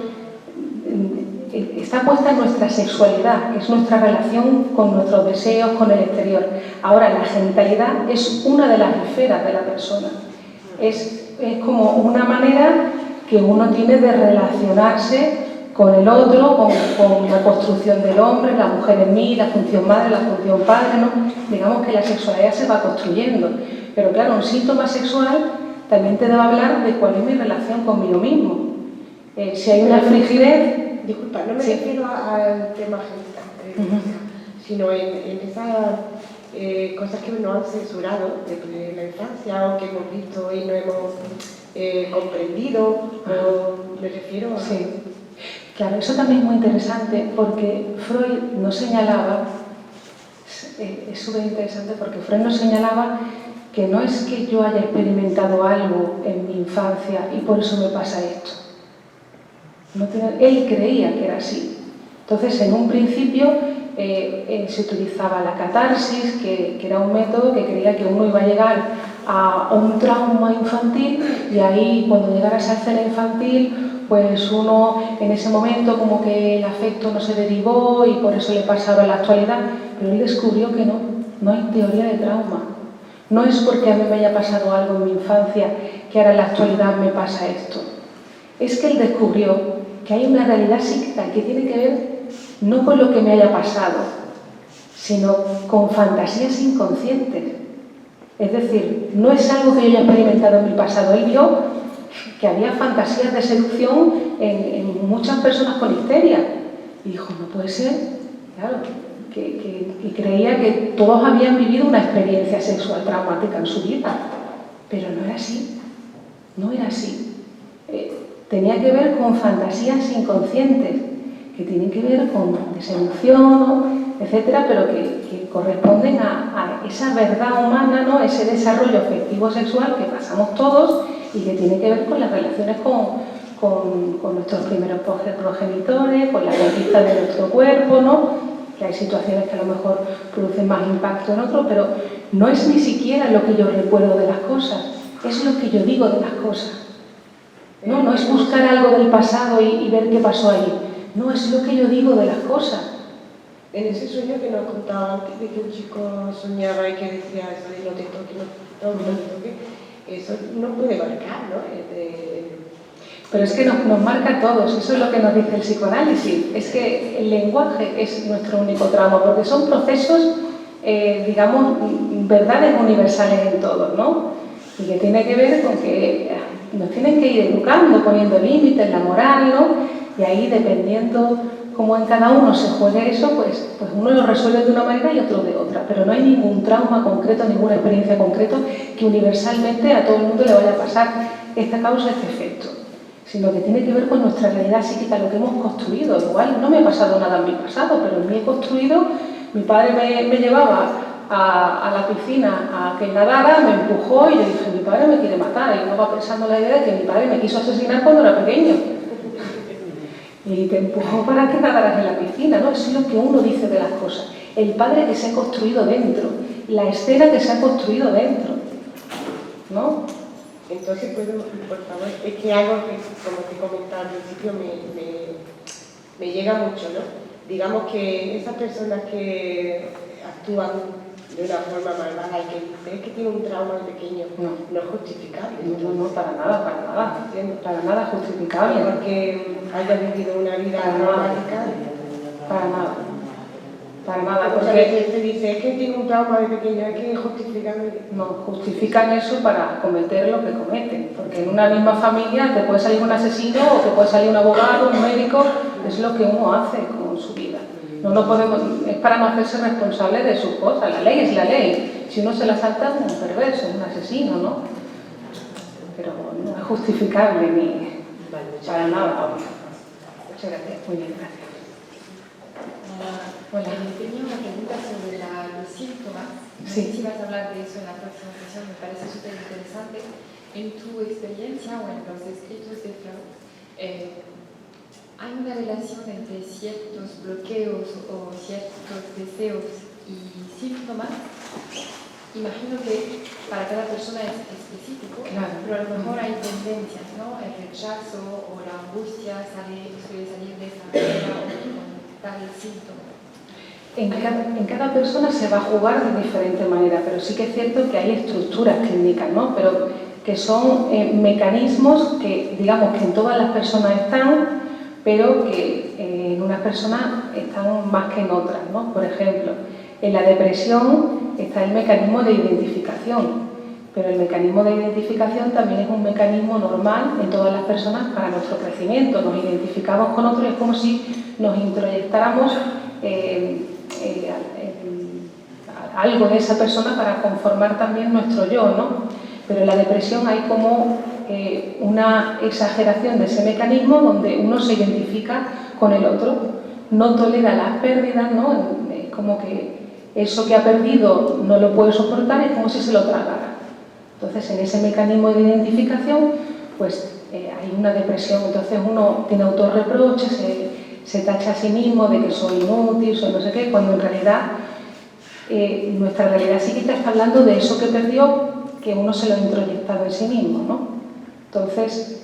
está puesta en nuestra sexualidad, es nuestra relación con nuestros deseos, con el exterior. Ahora, la genitalidad es una de las esferas de la persona. Es como una manera que uno tiene de relacionarse con el otro, con la construcción del hombre, la mujer en mí, la función madre, la función padre, ¿no? Digamos que la sexualidad se va construyendo. Pero claro, un síntoma sexual también te debe hablar de cuál es mi relación conmigo mismo. Si hay una frigidez... Disculpa, no me refiero al tema genital, sino en esas cosas que nos han censurado desde la infancia o que hemos visto y no hemos comprendido, o me refiero a... Sí. Claro, eso también es muy interesante porque Freud nos señalaba, es súper interesante porque Freud nos señalaba que no es que yo haya experimentado algo en mi infancia y por eso me pasa esto. Él creía que era así. Entonces, en un principio se utilizaba la catarsis, que era un método que creía que uno iba a llegar a un trauma infantil y ahí, cuando llegara a esa escena infantil, pues uno en ese momento como que el afecto no se derivó y por eso le pasaba a la actualidad, pero él descubrió que no hay teoría de trauma. No es porque a mí me haya pasado algo en mi infancia que ahora en la actualidad me pasa esto. Es que él descubrió que hay una realidad psíquica que tiene que ver no con lo que me haya pasado, sino con fantasías inconscientes. Es decir, no es algo que yo haya experimentado en mi pasado. Él vio que había fantasías de seducción en muchas personas con histeria. Y dijo, no puede ser, claro, que creía que todos habían vivido una experiencia sexual traumática en su vida. Pero no era así, no era así. Tenía que ver con fantasías inconscientes, que tienen que ver con de seducción, etcétera, pero que corresponden a esa verdad humana, ¿no? Ese desarrollo afectivo sexual que pasamos todos y que tiene que ver con las relaciones con nuestros primeros progenitores, con la conquista de nuestro cuerpo, ¿no? Que hay situaciones que a lo mejor producen más impacto en otros, pero no es ni siquiera lo que yo recuerdo de las cosas, es lo que yo digo de las cosas. No es buscar algo del pasado y ver qué pasó ahí. No, es lo que yo digo de las cosas. En ese sueño que nos contaba antes de que un chico soñaba y que decía eso de no te toques, no te toques, eso no puede marcar, ¿no? Pero es que nos marca a todos, eso es lo que nos dice el psicoanálisis. Es que el lenguaje es nuestro único trauma, porque son procesos, digamos, verdades universales en todos, ¿no? Y que tiene que ver con que nos tienen que ir educando, poniendo límites, la moral, ¿no? Y ahí, dependiendo cómo en cada uno se juegue eso, pues uno lo resuelve de una manera y otro de otra. Pero no hay ningún trauma concreto, ninguna experiencia concreta que universalmente a todo el mundo le vaya a pasar esta causa, este efecto. Sino que tiene que ver con nuestra realidad psíquica, lo que hemos construido. Igual no me ha pasado nada en mi pasado, pero en mí he construido, mi padre me llevaba a la piscina a que nadara, me empujó y yo dije, mi padre me quiere matar. Y luego pensando en la idea de que mi padre me quiso asesinar cuando era pequeño. Y te empujó para que nadaras en la piscina, ¿no? Eso es lo que uno dice de las cosas. El padre que se ha construido dentro, la escena que se ha construido dentro, ¿no? Entonces, por favor, es que algo que, como te comentaba al principio, me llega mucho, ¿no? Digamos que esas personas que actúan de una forma malvada y que dice es que tiene un trauma pequeño, no es justificable. No, para nada justificable. Porque haya vivido una vida traumática. Para nada. Porque a veces se dice es que tiene un trauma de pequeño, es que es justificable. No, justifican eso para cometer lo que cometen. Porque en una misma familia te puede salir un asesino o te puede salir un abogado, un médico, es lo que uno hace con su vida. No podemos, es para no hacerse responsable de sus cosas. La ley es la ley. Si uno se la salta, es un perverso, un asesino, ¿no? Pero no es justificable ni para nada. Muchas gracias. Muy bien, gracias. Hola. Tenía una pregunta sobre los síntomas. Sí. Si vas a hablar de eso en la próxima sesión, me parece súper interesante. En tu experiencia o en los escritos de Freud, ¿hay una relación entre ciertos bloqueos o ciertos deseos y síntomas? Imagino que para cada persona es específico, claro, pero a lo mejor hay tendencias, ¿no? El rechazo o la angustia suele salir de esa manera o con tal síntoma. En cada persona se va a jugar de diferente manera, pero sí que es cierto que hay estructuras clínicas, ¿no? Pero que son mecanismos que, digamos, que en todas las personas están, pero que en unas personas están más que en otras, ¿no? Por ejemplo, en la depresión está el mecanismo de identificación, pero el mecanismo de identificación también es un mecanismo normal en todas las personas para nuestro crecimiento. Nos identificamos con otros, es como si nos introyectáramos algo de esa persona para conformar también nuestro yo, ¿no? Pero en la depresión hay como una exageración de ese mecanismo donde uno se identifica con el otro, no tolera las pérdidas, ¿no? Es como que eso que ha perdido no lo puede soportar, es como si se lo tragara. Entonces, en ese mecanismo de identificación, pues hay una depresión, entonces uno tiene autorreproches, se tacha a sí mismo de que soy inútil, soy no sé qué, cuando en realidad nuestra realidad psíquica está hablando de eso que perdió, que uno se lo ha introyectado en sí mismo, ¿no? Entonces,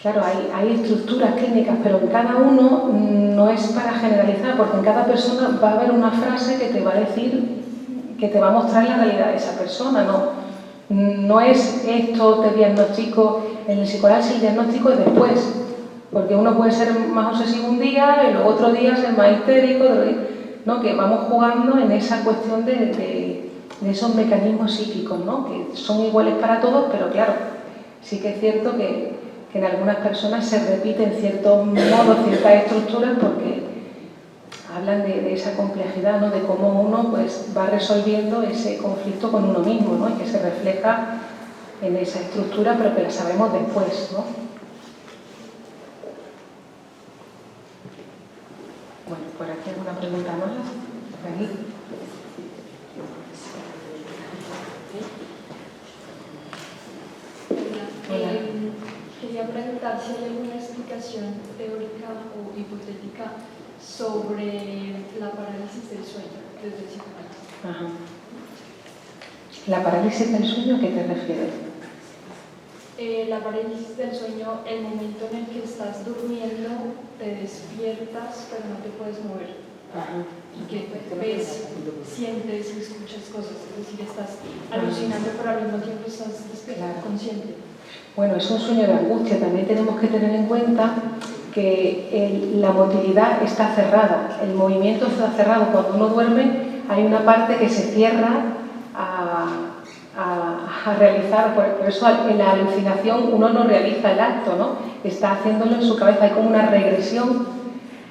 claro, hay estructuras clínicas, pero en cada uno no es para generalizar, porque en cada persona va a haber una frase que te va a decir, que te va a mostrar la realidad de esa persona, no es esto, te diagnostico, en el psicoanálisis el diagnóstico es después, porque uno puede ser más obsesivo un día y luego otro día ser más histérico, ¿no? Que vamos jugando en esa cuestión de esos mecanismos psíquicos, ¿no? Que son iguales para todos, pero claro, sí que es cierto que en algunas personas se repiten ciertos modos, ciertas estructuras, porque hablan de esa complejidad, ¿no? De cómo uno pues, va resolviendo ese conflicto con uno mismo, ¿no? Y que se refleja en esa estructura, pero que la sabemos después, ¿no? Bueno, por aquí alguna pregunta más. Por aquí. Hola. Quería preguntar si hay alguna explicación teórica o hipotética sobre la parálisis del sueño desde el psicoanálisis. Ajá. ¿La parálisis del sueño a qué te refieres? La parálisis del sueño, el momento en el que estás durmiendo, te despiertas pero no te puedes mover. Ajá. Y que ves, sientes y escuchas cosas, es decir, estás alucinando pero al mismo tiempo estás despierto, consciente. Bueno, es un sueño de angustia. También tenemos que tener en cuenta que la motilidad está cerrada, el movimiento está cerrado. Cuando uno duerme hay una parte que se cierra a realizar, por eso en la alucinación uno no realiza el acto, ¿no? Está haciéndolo en su cabeza, hay como una regresión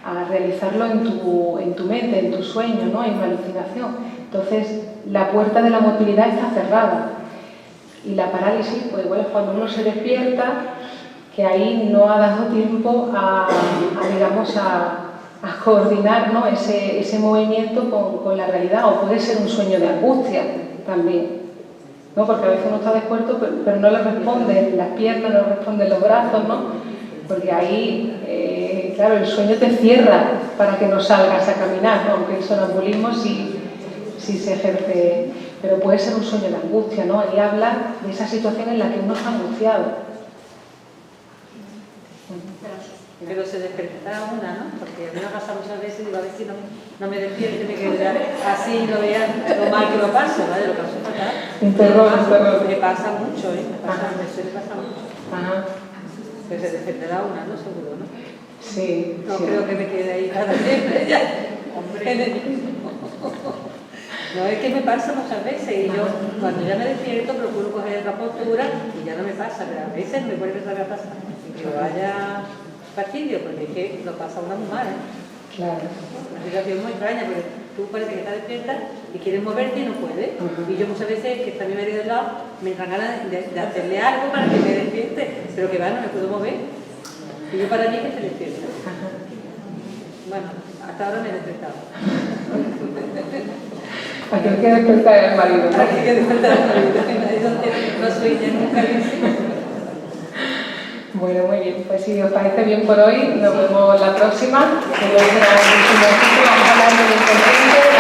a realizarlo en tu mente, en tu sueño, ¿no? Hay una alucinación. Entonces la puerta de la motilidad está cerrada. Y la parálisis, pues igual es cuando uno se despierta, que ahí no ha dado tiempo a coordinar, ¿no? ese movimiento con la realidad, o puede ser un sueño de angustia también, ¿no? Porque a veces uno está despierto, pero no le responden las piernas, no le responden los brazos, ¿no? Porque ahí, claro, el sueño te cierra para que no salgas a caminar, ¿no? Aunque el sonambulismo sí se ejerce, pero puede ser un sueño de angustia, ¿no? Ahí habla de esa situación en la que uno está angustiado. Gracias. Pero se despertará una, ¿no? Porque a mí me ha pasado muchas veces, digo, a ver si no me despierte, me quedo ya así y no vean lo mal que lo paso, ¿vale? Lo paso fatal. Un terror. Me pasa mucho, ¿eh? Me suele pasar mucho. Ajá. Que se despertará una, ¿no? Seguro, ¿no? Sí. No sí. creo que me quede ahí para siempre ya. En el mismo. No, es que me pasa muchas veces y yo cuando ya me despierto procuro coger otra postura y ya no me pasa, pero a veces me vuelve a pasar. Y que vaya fastidio, porque es que lo pasa una mujer, ¿eh? Claro. Una situación muy extraña, porque tú parece que estás despierta y quieres moverte y no puedes. Y yo muchas veces, que está mi marido al lado, me entran ganas de hacerle algo para que me despierte, pero que va, no me puedo mover. Y yo para mí que se despierta. Bueno, hasta ahora me he despertado. Aquí hay que despertar al marido, ¿no? Aquí hay que despertar al marido. Mi marido no sueña nunca, dice. Bueno, muy bien. Pues si os parece bien por hoy, nos vemos la próxima. Que hoy será el último sitio. Vamos a hablar del inconsciente.